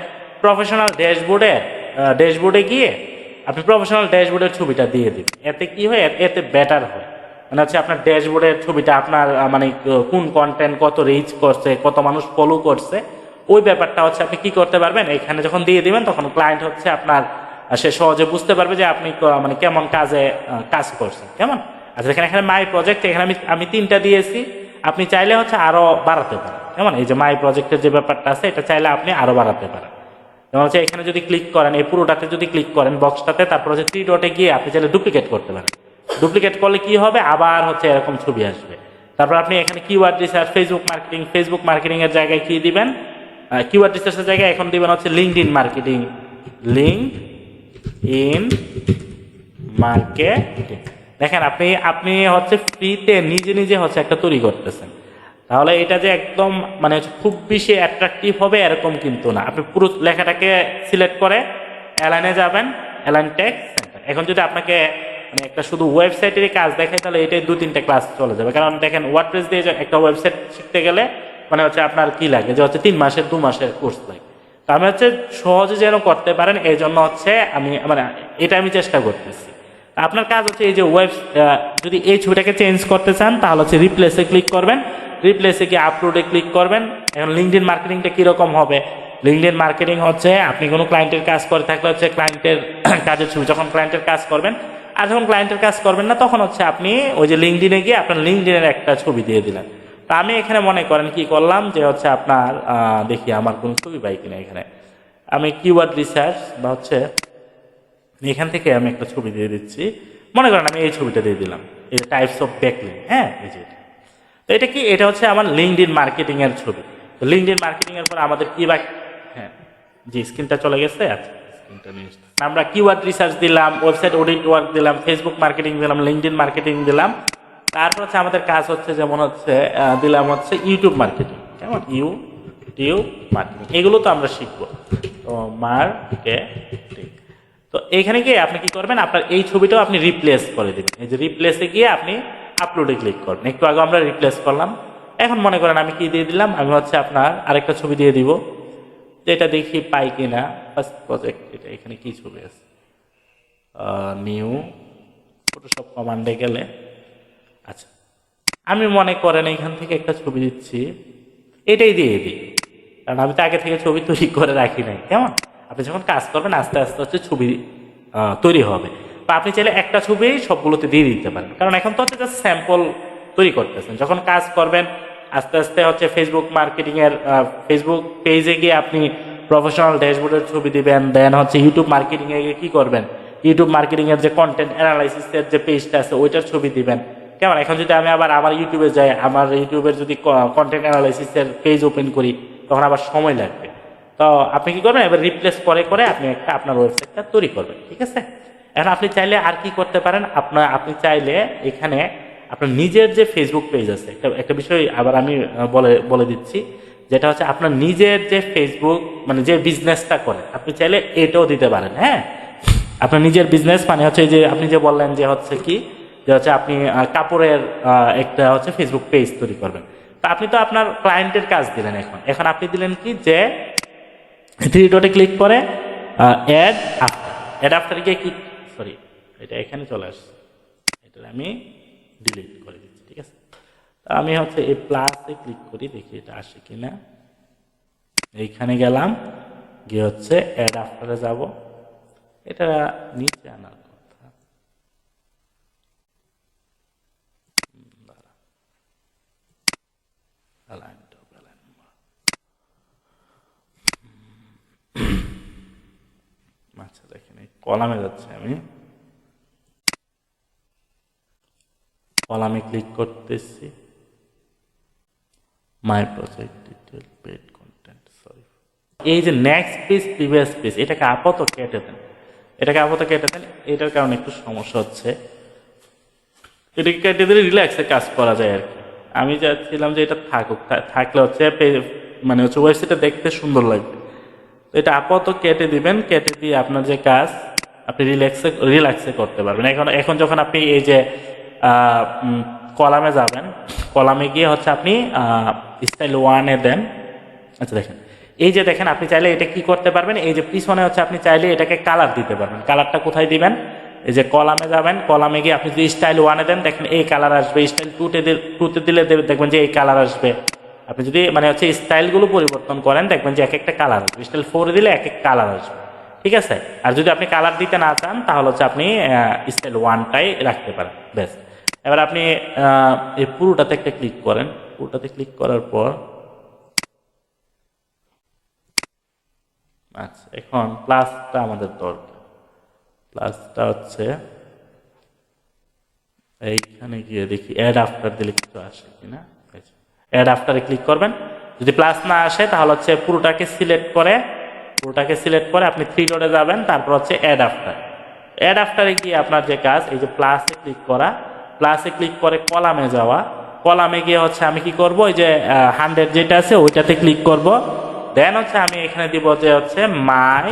প্রফেশনাল ড্যাশবোর্ডে গিয়ে আপনি প্রফেশনাল ড্যাশবোর্ডের ছবিটা দিয়ে দিন। এতে কি হয়, এতে বেটার হয়। মানে হচ্ছে আপনার ড্যাশবোর্ডের ছবিটা আপনার মানে কোন কন্টেন্ট কত রিচ করছে, কত মানুষ ফলো করছে, ওই ব্যাপারটা হচ্ছে আপনি কি করতে পারবেন, এখানে যখন দিয়ে দিবেন তখন ক্লায়েন্ট হচ্ছে আপনার সে সহজে বুঝতে পারবে যে আপনি মানে কেমন কাজ করছেন, কেমন। আচ্ছা, এখানে মাই প্রজেক্ট, এখানে আমি 3টা দিয়েছি। আপনি চাইলে হচ্ছে আরো বাড়াতে পারেন, কেমন। এই যে মাই প্রজেক্টের যে ব্যাপারটা আছে এটা চাইলে আপনি আরো বাড়াতে পারেন। যেমন হচ্ছে এখানে যদি ক্লিক করেন, এই পুরোটাতে যদি ক্লিক করেন বক্সটাতে, তারপর হচ্ছে 3 ডটে গিয়ে আপনি চাইলে ডুপ্লিকেট করতে পারেন। ডুপ্লিকেট করলে কি হবে, আবার হচ্ছে এরকম ছবি আসবে। তারপর আপনি এখানে কিওয়ার্ড রিসার্চ, ফেসবুক মার্কেটিং এর জায়গায় কি দিবেন, কিওয়ার্ড রিসার্চের জায়গায় এখন দিবেন হচ্ছে LinkedIn marketing, link in marketing. দেখেন আপনি আপনি হচ্ছে ফ্রিতে নিজে নিজে হচ্ছে একটা তৈরি করতেছেন। তাহলে এটা যে একদম মানে হচ্ছে খুব বেশি অ্যাট্রাকটিভ হবে এরকম কিন্তু না। আপনি পুরো লেখাটাকে সিলেক্ট করে অ্যালাইনে যাবেন, অ্যালাইন টেক্সট সেন্টার। এখন যদি আপনাকে মানে একটা শুধু ওয়েবসাইটেরই কাজ দেখায় তাহলে এটাই 2-3টা ক্লাস চলে যাবে। কারণ দেখেন ওয়ার্ডপ্রেস দিয়ে একটা ওয়েবসাইট শিখতে গেলে মানে হচ্ছে আপনার কি লাগে, যে হচ্ছে 3 মাসের 2 মাসের কোর্স লাগে। তো আমি হচ্ছে সহজে যেন করতে পারেন এই জন্য হচ্ছে আমি মানে এটা আমি চেষ্টা করতেছি। আপনার কাজ হচ্ছে এই যে যদি এই ছবিটাকে চেঞ্জ করতে চান তাহলে হচ্ছে রিপ্লেসে ক্লিক করবেন, রিপ্লেসে গিয়ে আপলোডে ক্লিক করবেন। এখন লিঙ্কডইন মার্কেটিংটা কীরকম হবে, লিঙ্কডইন মার্কেটিং হচ্ছে আপনি কোনো ক্লায়েন্টের কাজ করে থাকলে হচ্ছে ক্লায়েন্টের কাজের ছবি, যখন ক্লায়েন্টের কাজ করবেন আর যখন ক্লায়েন্টের কাজ করবেন না তখন হচ্ছে আপনি ওই যে লিঙ্কডইনে গিয়ে আপনার লিঙ্কডইনের একটা ছবি দিয়ে দিলেন। তা আমি এখানে মনে করেন কি করলাম যে হচ্ছে আপনার দেখি আমার কোনো ছবি পাই কিনা, এখানে আমি কিওয়ার্ড রিসার্চ বা হচ্ছে এখান থেকে আমি একটা ছবি দিয়ে দিচ্ছি। মনে করেন আমি এই ছবিটা দিয়ে দিলাম, এই টাইপস অফ ব্যাকলিঙ্ক, হ্যাঁ এই যে তো এটা কি, এটা হচ্ছে আমার লিঙ্কডইন মার্কেটিং এর ছবি। তো লিঙ্কডইন মার্কেটিং এর পর আমাদের কি বাকি, হ্যাঁ জি স্ক্রিনটা চলে গেছে, আচ্ছা স্ক্রিনটা নিয়ে আমরা কিওয়ার্ড রিসার্চ দিলাম, ওয়েবসাইট অডিট ওয়ার্ক দিলাম, ফেসবুক মার্কেটিং দিলাম, লিঙ্কডইন মার্কেটিং দিলাম। তারপর হচ্ছে আমাদের কাজ হচ্ছে যেমন হচ্ছে দিলাম হচ্ছে ইউটিউব মার্কেটিং, কেমন ইউটিউব মার্কেটিং, এগুলো তো আমরা শিখবো। তো মার্কেটিং, তো এইখানে গিয়ে আপনি কি করবেন, আপনার এই ছবিটাও আপনি রিপ্লেস করে দেবেন। এই যে রিপ্লেসে গিয়ে আপনি আপলোডে ক্লিক করবেন। একটু আগে আমরা রিপ্লেস করলাম, এখন মনে করেন আমি কি দিয়ে দিলাম, আমি হচ্ছে আপনার আরেকটা ছবি দিয়ে দিব, যেটা দেখি পাই কিনা। ফার্স্ট প্রজেক্ট, এটা এখানে কি ছবি আছে, নিউ ফটোশপ কমান্ডে গেলে, আচ্ছা আমি মনে করেন এখান থেকে একটা ছবি দিচ্ছি, এটাই দিয়ে দিই, কারণ আমি তো আগে থেকে ছবি তৈরি করে রাখি নাই। কেমন, আপনি যখন কাজ করবেন আস্তে আস্তে হচ্ছে ছবি তৈরি হবে। বা আপনি চাইলে একটা ছবি সবগুলোতে দিয়ে দিতে পারেন, কারণ এখন তো হচ্ছে জাস্ট স্যাম্পল তৈরি করতেছেন। যখন কাজ করবেন আস্তে আস্তে হচ্ছে ফেসবুক মার্কেটিং এর ফেসবুক পেজে গিয়ে আপনি প্রফেশনাল ড্যাশবোর্ডের ছবি দিবেন। দেন হচ্ছে ইউটিউব মার্কেটিং এ গিয়ে কি করবেন, ইউটিউব মার্কেটিং এর যে কন্টেন্ট অ্যানালাইসিসের যে পেজটা আছে ওইটার ছবি দিবেন। কেমন, এখন যদি আমি আবার আমার ইউটিউবে যাই, আমার ইউটিউবের যদি কন্টেন্ট অ্যানালাইসিসের পেজ ওপেন করি তখন আবার সময় লাগবে। তো আপনি কি করবেন, এবার রিপ্লেস করে করে আপনি একটা আপনার ওয়েবসাইটটা তৈরি করবেন, ঠিক আছে। এখন আপনি চাইলে আর কি করতে পারেন, আপনি চাইলে এখানে আপনার নিজের যে ফেসবুক পেজ আছে, একটা বিষয় আবার আমি বলে বলে দিচ্ছি, যেটা হচ্ছে আপনার নিজের যে ফেসবুক মানে যে বিজনেসটা করেন আপনি চাইলে এটাও দিতে পারেন। হ্যাঁ, আপনার নিজের বিজনেস মানে হচ্ছে যে আপনি যে বললেন যে হচ্ছে কি, যে হচ্ছে আপনি কাপড়ের একটা হচ্ছে ফেসবুক পেজ তৈরি করবেন। তো আপনি তো আপনার ক্লায়েন্টের কাজ দিলেন, এখন এখন আপনি দিলেন কি যে 3 ডটে ক্লিক করে অ্যাড আফটার গিয়ে কি, সরি এটা এখানে চলে আসছে, এটা আমি ডিলিট করে দিচ্ছি, ঠিক আছে। আমি হচ্ছে এই প্লাসে ক্লিক করি, দেখি এটা আসে কিনা। এইখানে গেলাম, গিয়ে হচ্ছে অ্যাড আফটারে যাব, এটা নিচে আনার কথা। আচ্ছা দেখেন এই কলামে যাচ্ছে, আমি কলামে ক্লিক করতেছি, my project detail paid content, sorry এই যে নেক্সট পেজ প্রিভিয়াস পেজ এটাকে আপাতত কেটে দেন, এটাকে আপাতত কেটে দেন। এটার কারণে একটু সমস্যা হচ্ছে, এটাকে কেটে দিলে রিল্যাক্সে কাজ করা যায় আর কি। আমি চাচ্ছিলাম যে এটা থাকুক, থাকলে হচ্ছে মানে হচ্ছে ওয়েবসাইটটা দেখতে সুন্দর লাগবে। তো এটা আপাতত কেটে দিবেন, কেটে দিয়ে আপনার যে কাজ আপনি রিল্যাক্সে করতে পারবেন। এখন এখন যখন আপনি এই যে কলামে যাবেন, কলামে গিয়ে হচ্ছে আপনি স্টাইল 1-এ দেন। আচ্ছা দেখেন, এই যে দেখেন আপনি চাইলে এটা কি করতে পারবেন, এই যে পিছনে হচ্ছে আপনি চাইলে এটাকে কালার দিতে পারবেন। কালারটা কোথায় দিবেন, এই যে কলামে যাবেন, কলামে গিয়ে আপনি যদি স্টাইল 1-এ দেন দেখেন এই কালার আসবে, স্টাইল 2-তে দিলে দেখবেন যে এই কালার আসবে। আপনি যদি মানে হচ্ছে স্টাইলগুলো পরিবর্তন করেন দেখবেন যে এক একটা কালার আসবে, স্টাইল 4-এ দিলে এক এক কালার আসবে, ঠিক আছে। আর যদি আপনি কালার দিতে না চান তাহলে হচ্ছে আপনি স্টাইল 1টাই রাখতে পারেন, ব্যাস। এবার আপনি এই পুরোটাতে একটা ক্লিক করেন, পুরোটাতে ক্লিক করার পর আচ্ছা এখন প্লাসটা আমাদের দরকার, প্লাসটা হচ্ছে এইখানে গিয়ে দেখি অ্যাড আফটার দিলে কিছু আসে কিনা। অ্যাড আফটারে ক্লিক করবেন, যদি প্লাস না আসে তাহলে হচ্ছে পুরোটাকে সিলেক্ট করে আপনি থ্রি ডটে যাবেন, তারপর হচ্ছে অ্যাড আফটার। অ্যাড আফটারে গিয়ে আপনার যে কাজ, এই যে প্লাসে ক্লিক করা, প্লাসে ক্লিক করে কলামে যাওয়া, কলামে গিয়ে হচ্ছে আমি কি করব, এই যে 100 যেটা আছে ওইটাতে ক্লিক করব। দেন হচ্ছে আমি এখানে দিব যে হচ্ছে মাই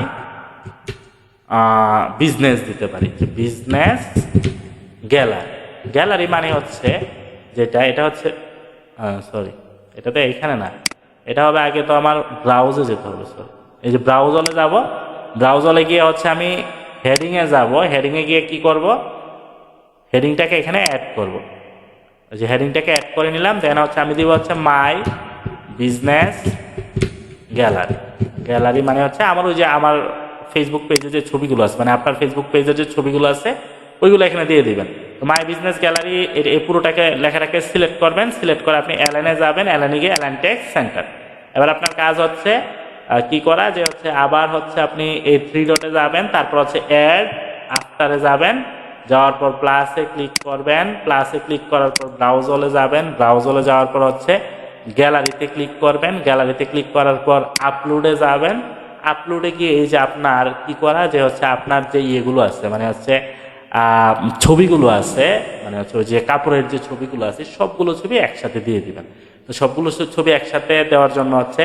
বিজনেস দিতে পারি, বিজনেস গ্যালারি। গ্যালারি মানে হচ্ছে যেটা, এটা হচ্ছে সরি, এটা তো এখানে না, এটা হবে আগে তো আমার ব্রাউজে যেতে হবে। সরি, এই যে ব্রাউজলে যাব, ব্রাউজলে গিয়ে হচ্ছে আমি হেডিংয়ে যাব, হেডিংয়ে গিয়ে কি করব, হেডিংটাকে এখানে অ্যাড করব। ওই যে হেডিংটাকে অ্যাড করে নিলাম, দেন হচ্ছে আমি দিব হচ্ছে মাই বিজনেস গ্যালারি। গ্যালারি মানে হচ্ছে আমার ওই যে আমার ফেসবুক পেজে যে ছবিগুলো আছে, মানে আপনার ফেসবুক পেজে যে ছবিগুলো আছে ওইগুলো এখানে দিয়ে দিবেন। তো মাই বিজনেস গ্যালারি এই পুরোটাকে লেখাটাকে সিলেক্ট করবেন, সিলেক্ট করে আপনি অ্যালাইনে যাবেন, অ্যালাইনে গিয়ে অ্যালাইন টেক্সট সেন্টার। এবার আপনার কাজ হচ্ছে কি করা, যে হচ্ছে আবার হচ্ছে আপনি এই থ্রি ডটে যাবেন, তারপর হচ্ছে অ্যাড আফটারে যাবেন, যাওয়ার পর প্লাসে ক্লিক করবেন, প্লাসে ক্লিক করার পর ব্রাউজলে যাবেন, ব্রাউজলে যাওয়ার পর হচ্ছে গ্যালারিতে ক্লিক করবেন, গ্যালারিতে ক্লিক করার পর আপলোডে যাবেন, আপলোডে গিয়ে এই যে আপনার কি করা, যে হচ্ছে আপনার যে ইয়েগুলো আছে, মানে হচ্ছে ছবিগুলো আছে, মানে হচ্ছে ওই যে কাপড়ের যে ছবিগুলো আছে সবগুলো ছবি একসাথে দিয়ে দিবেন। তো সবগুলো ছবি একসাথে দেওয়ার জন্য হচ্ছে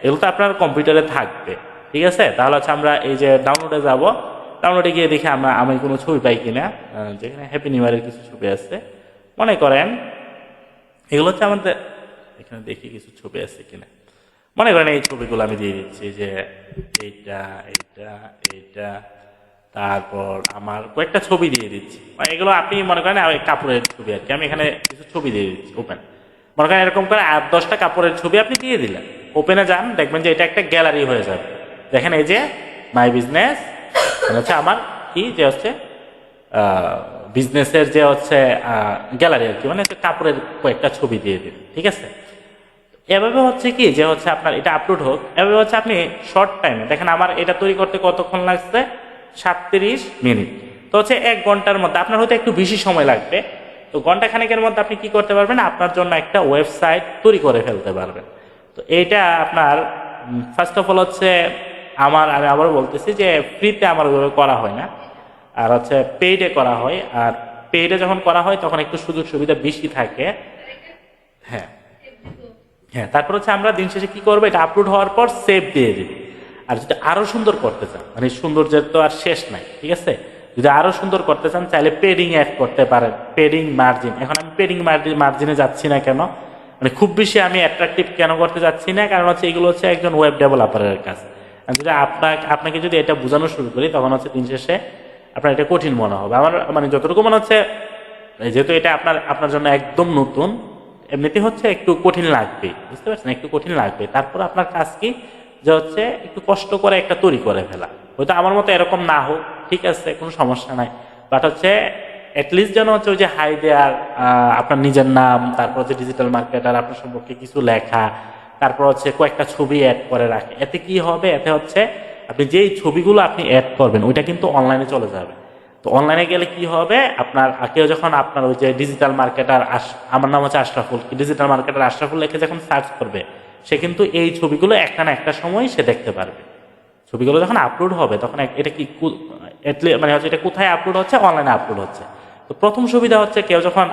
এগুলো তো আপনার কম্পিউটারে থাকবে, ঠিক আছে। তাহলে হচ্ছে আমরা এই যে ডাউনলোডে যাব, ডাউনলোডে গিয়ে দেখি আমি কোনো ছবি পাই কিনা, যেখানে হ্যাপি নিউ ইয়ারের কিছু ছবি আছে মনে করেন, এগুলো হচ্ছে আমাদের এখানে দেখি কিছু ছবি আছে কিনা। মনে করেন এই ছবিগুলো আমি দিয়ে দিচ্ছি, যে এইটা এইটা এইটা, তারপর আমার কয়েকটা ছবি দিয়ে দিচ্ছি, মানে এগুলো আপনি মনে করেন কাপড়ের ছবি আর কি, আমি এখানে কিছু ছবি দিয়ে দিচ্ছি ওপেন। মনে করেন এরকম করে 8-10টা কাপড়ের ছবি আপনি দিয়ে দিলেন, ওপেনে যান, দেখবেন যে এটা একটা গ্যালারি হয়ে যাবে। দেখেন এই যে মাই বিজনেস, মানে হচ্ছে আমার কি যে হচ্ছে বিজনেসের যে হচ্ছে গ্যালারি আর কি, মানে হচ্ছে কাপড়ের কয়েকটা ছবি দিয়ে দিন, ঠিক আছে। এভাবে হচ্ছে কি, যে হচ্ছে আপনার এটা আপলোড হোক, এভাবে হচ্ছে আপনি শর্ট টাইমে, দেখেন আমার এটা তৈরি করতে কতক্ষণ লাগছে, 37 মিনিট। তো হচ্ছে 1 ঘন্টার মধ্যে, আপনার হয়তো একটু বেশি সময় লাগবে, তো ঘন্টা খানেকের মধ্যে আপনি কি করতে পারবেন, আপনার জন্য একটা ওয়েবসাইট তৈরি করে ফেলতে পারবেন। তো এইটা আপনার ফার্স্ট অফ অল হচ্ছে আমি আবারও বলতেছি যে ফ্রিতে আমার ওইভাবে করা হয় না, আর হচ্ছে পেইডে করা হয়। আর পেইডে যখন করা হয় তখন একটু সুযোগ সুবিধা বেশি থাকে। হ্যাঁ, হ্যাঁ, তারপর হচ্ছে আমরা দিন শেষে কি করবো, এটা আপলোড হওয়ার পর সেভ দিয়ে দিব। আর যদি আরো সুন্দর করতে চান, মানে সৌন্দর্যের তো আর শেষ নাই, ঠিক আছে, যদি আরো সুন্দর করতে চান চাইলে পেডিং অ্যাড করতে পারেন, পেডিং মার্জিন। এখন আমি পেডিং মার্জিনে যাচ্ছি না কেন, মানে খুব বেশি আমি অ্যাট্রাকটিভ কেন করতে যাচ্ছি না, কারণ হচ্ছে এগুলো হচ্ছে একজন ওয়েব ডেভেলপারের কাজ। আর যদি আপনাকে যদি এটা বোঝানো শুরু করি তখন হচ্ছে দিন শেষে আপনার এটা কঠিন মনে হবে। আমার মানে যতটুকু মনে হচ্ছে, যেহেতু এটা আপনার জন্য একদম নতুন, এমনিতে হচ্ছে একটু কঠিন লাগবে, বুঝতে পারছেন, একটু কঠিন লাগবে। তারপর আপনার কাজ কি, যে হচ্ছে একটু কষ্ট করে একটা তৈরি করে ফেলা। হয়তো আমার মতো এরকম না হোক, ঠিক আছে, কোনো সমস্যা নাই, বাট হচ্ছে অ্যাটলিস্ট যেন হচ্ছে ওই যে হাই দেয়ার, আপনার নিজের নাম, তারপর হচ্ছে ডিজিটাল মার্কেটার, আপনার সম্পর্কে কিছু লেখা, তারপর হচ্ছে কয়েকটা ছবি অ্যাড করে রাখে। এতে কি হবে, এতে হচ্ছে আপনি যেই ছবিগুলো আপনি অ্যাড করবেন ওইটা কিন্তু অনলাইনে চলে যাবে। তো অনলাইনে গেলে কি হবে, আপনার কেউ যখন আপনার ওই যে ডিজিটাল মার্কেটার, আমার নাম হচ্ছে আশরাফুল, ডিজিটাল মার্কেটার আশরাফুল লিখে যখন সার্চ করবে, সে কিন্তু এই ছবিগুলো একটা না একটা সময় সে দেখতে পারবে। ছবিগুলো যখন আপলোড হবে তখন এটা কি মানে হচ্ছে এটা কোথায় আপলোড হচ্ছে, অনলাইনে আপলোড হচ্ছে। তো প্রথম সুবিধা হচ্ছে কেউ যখন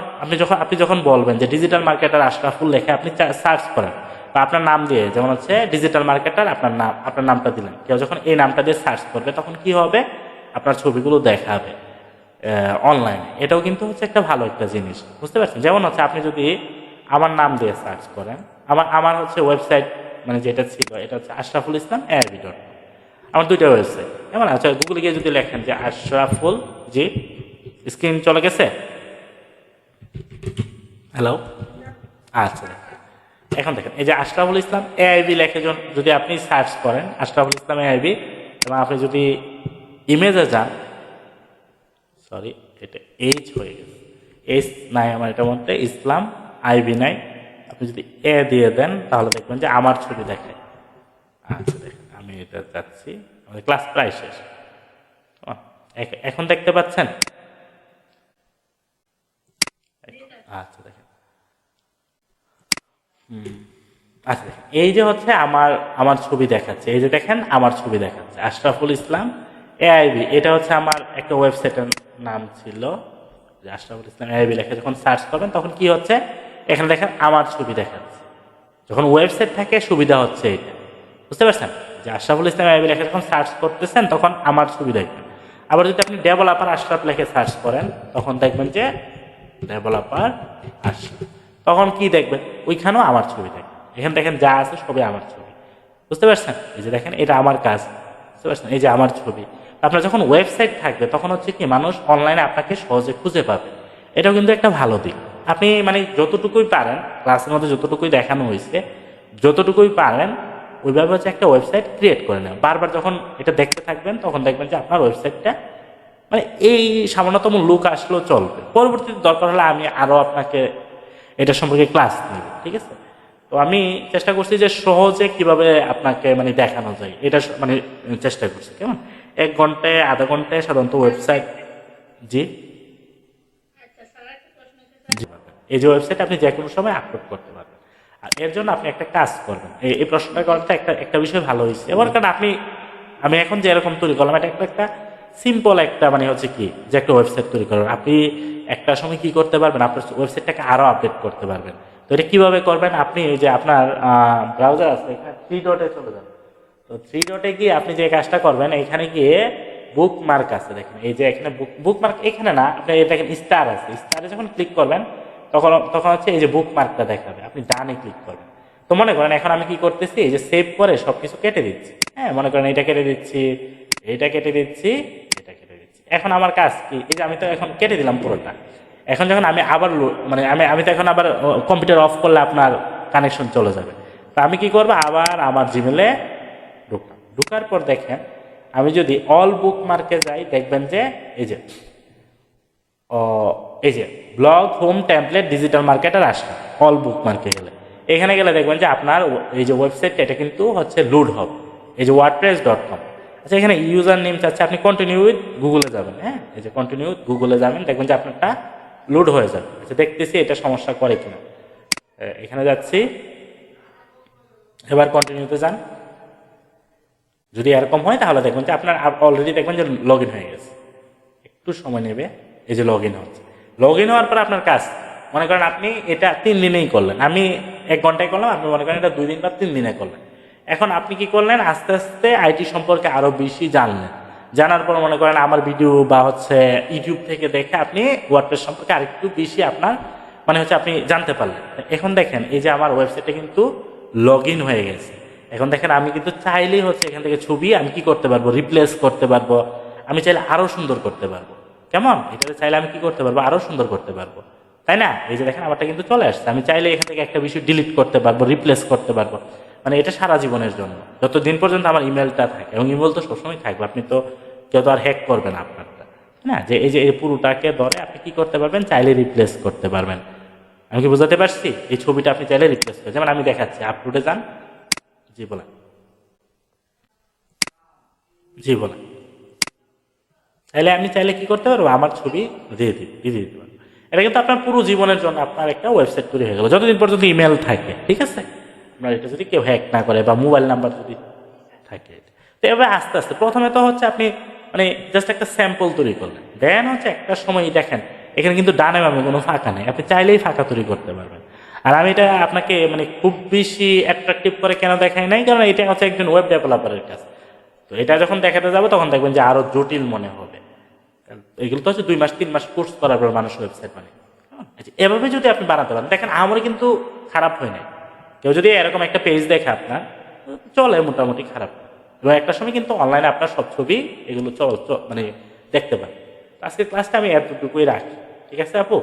আপনি যখন বলবেন যে ডিজিটাল মার্কেটার আশরাফুল লেখে আপনি সার্চ করেন, বা আপনার নাম দিয়ে, যেমন হচ্ছে ডিজিটাল মার্কেটার, আপনার নামটা দিলেন, কেউ যখন এই নামটা দিয়ে সার্চ করবে তখন কি হবে, আপনার ছবিগুলো দেখাবে অনলাইনে। এটাও কিন্তু হচ্ছে একটা ভালো একটা জিনিস, বুঝতে পারছেন। যেমন হচ্ছে আপনি যদি আমার নাম দিয়ে সার্চ করেন, আমার হচ্ছে ওয়েবসাইট, মানে যেটা ছিল এটা হচ্ছে আশরাফুল ইসলাম AIRB.com, আমার দুইটা ওয়েবসাইট। যেমন আচ্ছা গুগলে গিয়ে যদি লেখেন যে আশরাফুল, জি স্ক্রিন চলে গেছে, হ্যালো, আচ্ছা এখন দেখেন এই যে আশরাফুল ইসলাম AIB লেখে যদি আপনি সার্চ করেন আশরাফুল ইসলাম AIB, এবং আপনি যদি ইমেজে যান, সরি এটা এইচ হয়ে গেছে, এইচ নাই আমার এটার মধ্যে, ইসলাম আইবি নাই, আপনি যদি দিয়ে দেন তাহলে দেখবেন যে আমার ছবি দেখায়। আচ্ছা দেখেন আমি এটা যাচ্ছি, আমাদের ক্লাস প্রায় শেষ, এখন দেখতে পাচ্ছেন। আচ্ছা দেখেন, আচ্ছা দেখেন, এই যে হচ্ছে আমার আমার ছবি দেখাচ্ছে, এই যে দেখেন আমার ছবি দেখাচ্ছে আশরাফুল ইসলাম এআইবি, এটা হচ্ছে আমার একটা ওয়েবসাইটের নাম ছিল যে আশরাফুল ইসলাম এআইবি লেখে যখন সার্চ করবেন তখন কি হচ্ছে, এখানে দেখেন আমার ছবি দেখাচ্ছে। যখন ওয়েবসাইট থাকে সুবিধা হচ্ছে এটা, বুঝতে পারছেন, যে আশরাফুল ইসলাম এআইবি লেখে যখন সার্চ করতেছেন তখন আমার ছবি দেখবেন। আবার যদি আপনি ডেভেলপার আশরাফ লেখে সার্চ করেন তখন দেখবেন যে ডেভেলপার আশরাফ, তখন কি দেখবেন ওইখানেও আমার ছবি দেখবেন। এখানে দেখেন যা আছে সবই আমার ছবি, বুঝতে পারছেন, এই যে দেখেন এটা আমার কাজ, বুঝতে পারছেন, এই যে আমার ছবি। আপনার যখন ওয়েবসাইট থাকবে তখন হচ্ছে কি মানুষ অনলাইনে আপনাকে সহজে খুঁজে পাবে, এটাও কিন্তু একটা ভালো দিক। আপনি মানে যতটুকুই পারেন ক্লাসের মধ্যে যতটুকুই দেখানো হয়েছে যতটুকুই পারেন ওইভাবে হচ্ছে একটা ওয়েবসাইট ক্রিয়েট করে নেন। বারবার যখন এটা দেখতে থাকবেন তখন দেখবেন যে আপনার ওয়েবসাইটটা মানে এই সামান্যতম লুক আসলেও চলবে। পরবর্তীতে দরকার হলে আমি আরও আপনাকে এটা সম্পর্কে ক্লাস নেব, ঠিক আছে। তো আমি চেষ্টা করছি যে সহজে কিভাবে আপনাকে মানে দেখানো যায় এটা মানে চেষ্টা করছি, কেমন 1 ঘন্টায় আধা ঘন্টায় সাধারণত ওয়েবসাইট। জি জি, এই যে ওয়েবসাইট আপনি যে কোনো সময় আপলোড করতে পারবেন। আর এর জন্য আপনি একটা কাজ করবেন, এই প্রশ্নটা করতে একটা একটা বিষয় ভালো হয়েছে এবার, কারণ আমি এখন যে এরকম তৈরি করলাম এটা একটা সিম্পল একটা মানে হচ্ছে কি যে একটা ওয়েবসাইট তৈরি করবেন। আপনি একটা সময় কি করতে পারবেন, আপনার ওয়েবসাইটটাকে আরো আপডেট করতে পারবেন। তো এটা কিভাবে করবেন, আপনি এই যে আপনার ব্রাউজার আছে এখানে 3 ডটে চলে যাবেন। তো 3 ডটে গিয়ে আপনি যে কাজটা করবেন এখানে গিয়ে বুক মার্ক আছে দেখেন, এই যে এখানে বুক মার্ক এখানে না, আপনি দেখেন স্টার আছে, স্টারে যখন ক্লিক করবেন তখন তখন হচ্ছে এই যে বুক মার্কটা দেখাবে, আপনি ডানে ক্লিক করবেন। তো মনে করেন এখন আমি কি করতেছি, এই যে সেভ করে সবকিছু কেটে দিচ্ছি, হ্যাঁ মনে করেন এটা কেটে দিচ্ছি, এটা কেটে দিচ্ছি, এটা কেটে দিচ্ছি। এখন আমার কাজ কি, এই যে আমি তো এখন কেটে দিলাম পুরোটা। এখন যখন আমি আবার মানে আমি তো এখন আবার কম্পিউটার অফ করলে আপনার কানেকশন চলে যাবে। তো আমি কি করবো, আবার আমার জিমেলে ঢুকলাম, ঢুকার পর দেখেন আমি যদি অল বুক মার্কে যাই দেখবেন যে এই যে blog home template digital marketer আসবে অল বুক মার্কে গেলে। এখানে গেলে দেখবেন যে আপনার এই যে ওয়েবসাইটটা এটা কিন্তু হচ্ছে লোড হবে, এই যে wordpress.com। আচ্ছা এখানে ইউজার নেম চাচ্ছে, আপনি কন্টিনিউ উইথ গুগলে যাবেন, হ্যাঁ এই যে কন্টিনিউ উইথ গুগলে যাবেন, দেখবেন যে আপনারটা লোড হয়ে যাবে। আচ্ছা দেখতেছি এটা সমস্যা করে কিনা, এখানে যাচ্ছি, এবার কন্টিনিউতে যান। যদি এরকম হয় তাহলে দেখবেন যে আপনার অলরেডি দেখবেন যে লগ ইন হয়ে গেছে, একটু সময় নেবে, এই যে লগ ইন হচ্ছে। লগ ইন হওয়ার পর আপনার কাজ, মনে করেন আপনি এটা 3 দিনেই করলেন, আমি 1 ঘন্টায় করলাম, আপনি মনে করেন এটা 2 দিন বা 3 দিনে করলেন। এখন আপনি কি করলেন, আস্তে আস্তে আইটি সম্পর্কে আরো বেশি জানলেন, জানার পর মনে করেন আমার ভিডিও বা হচ্ছে ইউটিউব থেকে দেখে আপনি ওয়ার্ডপ্রেস সম্পর্কে আরেকটু বেশি আপনার মানে হচ্ছে আপনি জানতে পারলেন। এখন দেখেন এই যে আমার ওয়েবসাইটে কিন্তু লগ ইন হয়ে গেছে। এখন দেখেন আমি কিন্তু চাইলেই হচ্ছে এখান থেকে ছবি আমি কি করতে পারবো, রিপ্লেস করতে পারবো, আমি চাইলে আরো সুন্দর করতে পারবো, কেমন এটা চাইলে আমি কি করতে পারবো, আরো সুন্দর করতে পারবো, তাই না। এই যে দেখেন আমারটা কিন্তু চলে আসছে, আমি চাইলে এখান থেকে একটা বিষয় ডিলিট করতে পারবো, রিপ্লেস করতে পারবো, মানে এটা সারা জীবনের জন্য যতদিন পর্যন্ত আমার ইমেলটা থাকে, এবং ইমেল তো সবসময় থাকবে, আপনি তো কেউ তো আর হ্যাক করবে না আপনারটা, না যে এই যে এই পুরোটাকে ধরে আপনি কি করতে পারবেন, চাইলে রিপ্লেস করতে পারবেন। আমি কি বুঝাতে পারছি, এই ছবিটা আপনি চাইলে রিপ্লেস করবেন, যেমন আমি দেখাচ্ছি, আপলোডে যান, জি বলেন, জি বলেন, চাইলে আমি চাইলে কি করতে পারবো, আমার ছবি দিয়ে দিতে পারবো। এটা কিন্তু আপনার পুরো জীবনের জন্য আপনার একটা ওয়েবসাইট তৈরি হয়ে গেল, যতদিন পর্যন্ত ইমেল থাকে, ঠিক আছে। আপনার এটা যদি কেউ হ্যাক না করে বা মোবাইল নাম্বার যদি থাকে, তো এভাবে আস্তে আস্তে প্রথমে তো হচ্ছে আপনি মানে জাস্ট একটা স্যাম্পল তৈরি করলেন, দেন হচ্ছে একটা সময় দেখেন এখানে কিন্তু ডানে বামে কোনো ফাঁকা নেই, আপনি চাইলেই ফাঁকা তৈরি করতে পারবেন। আর আমি এটা আপনাকে মানে খুব বেশি অ্যাট্রাকটিভ করে কেন দেখাই নাই, কারণ এটা হচ্ছে একজন ওয়েব ডেভেলপারের কাজ। তো এটা যখন দেখাতে যাবো তখন দেখবেন যে আরো জটিল মনে হবে। এগুলো তো হচ্ছে 2 মাস 3 মাস কোর্স করার পর মানুষ ওয়েবসাইট বানায়। এভাবে যদি আপনি বানাতে পারেন, দেখেন আমার কিন্তু খারাপ হয় নাই। কেউ যদি এরকম একটা পেজ দেখে আপনার চলে মোটামুটি খারাপ, এবং একটা সময় কিন্তু অনলাইনে আপনার সব ছবি এগুলো মানে দেখতে পান। আজকের ক্লাসটা আমি এতটুকুই রাখি, ঠিক আছে আপু।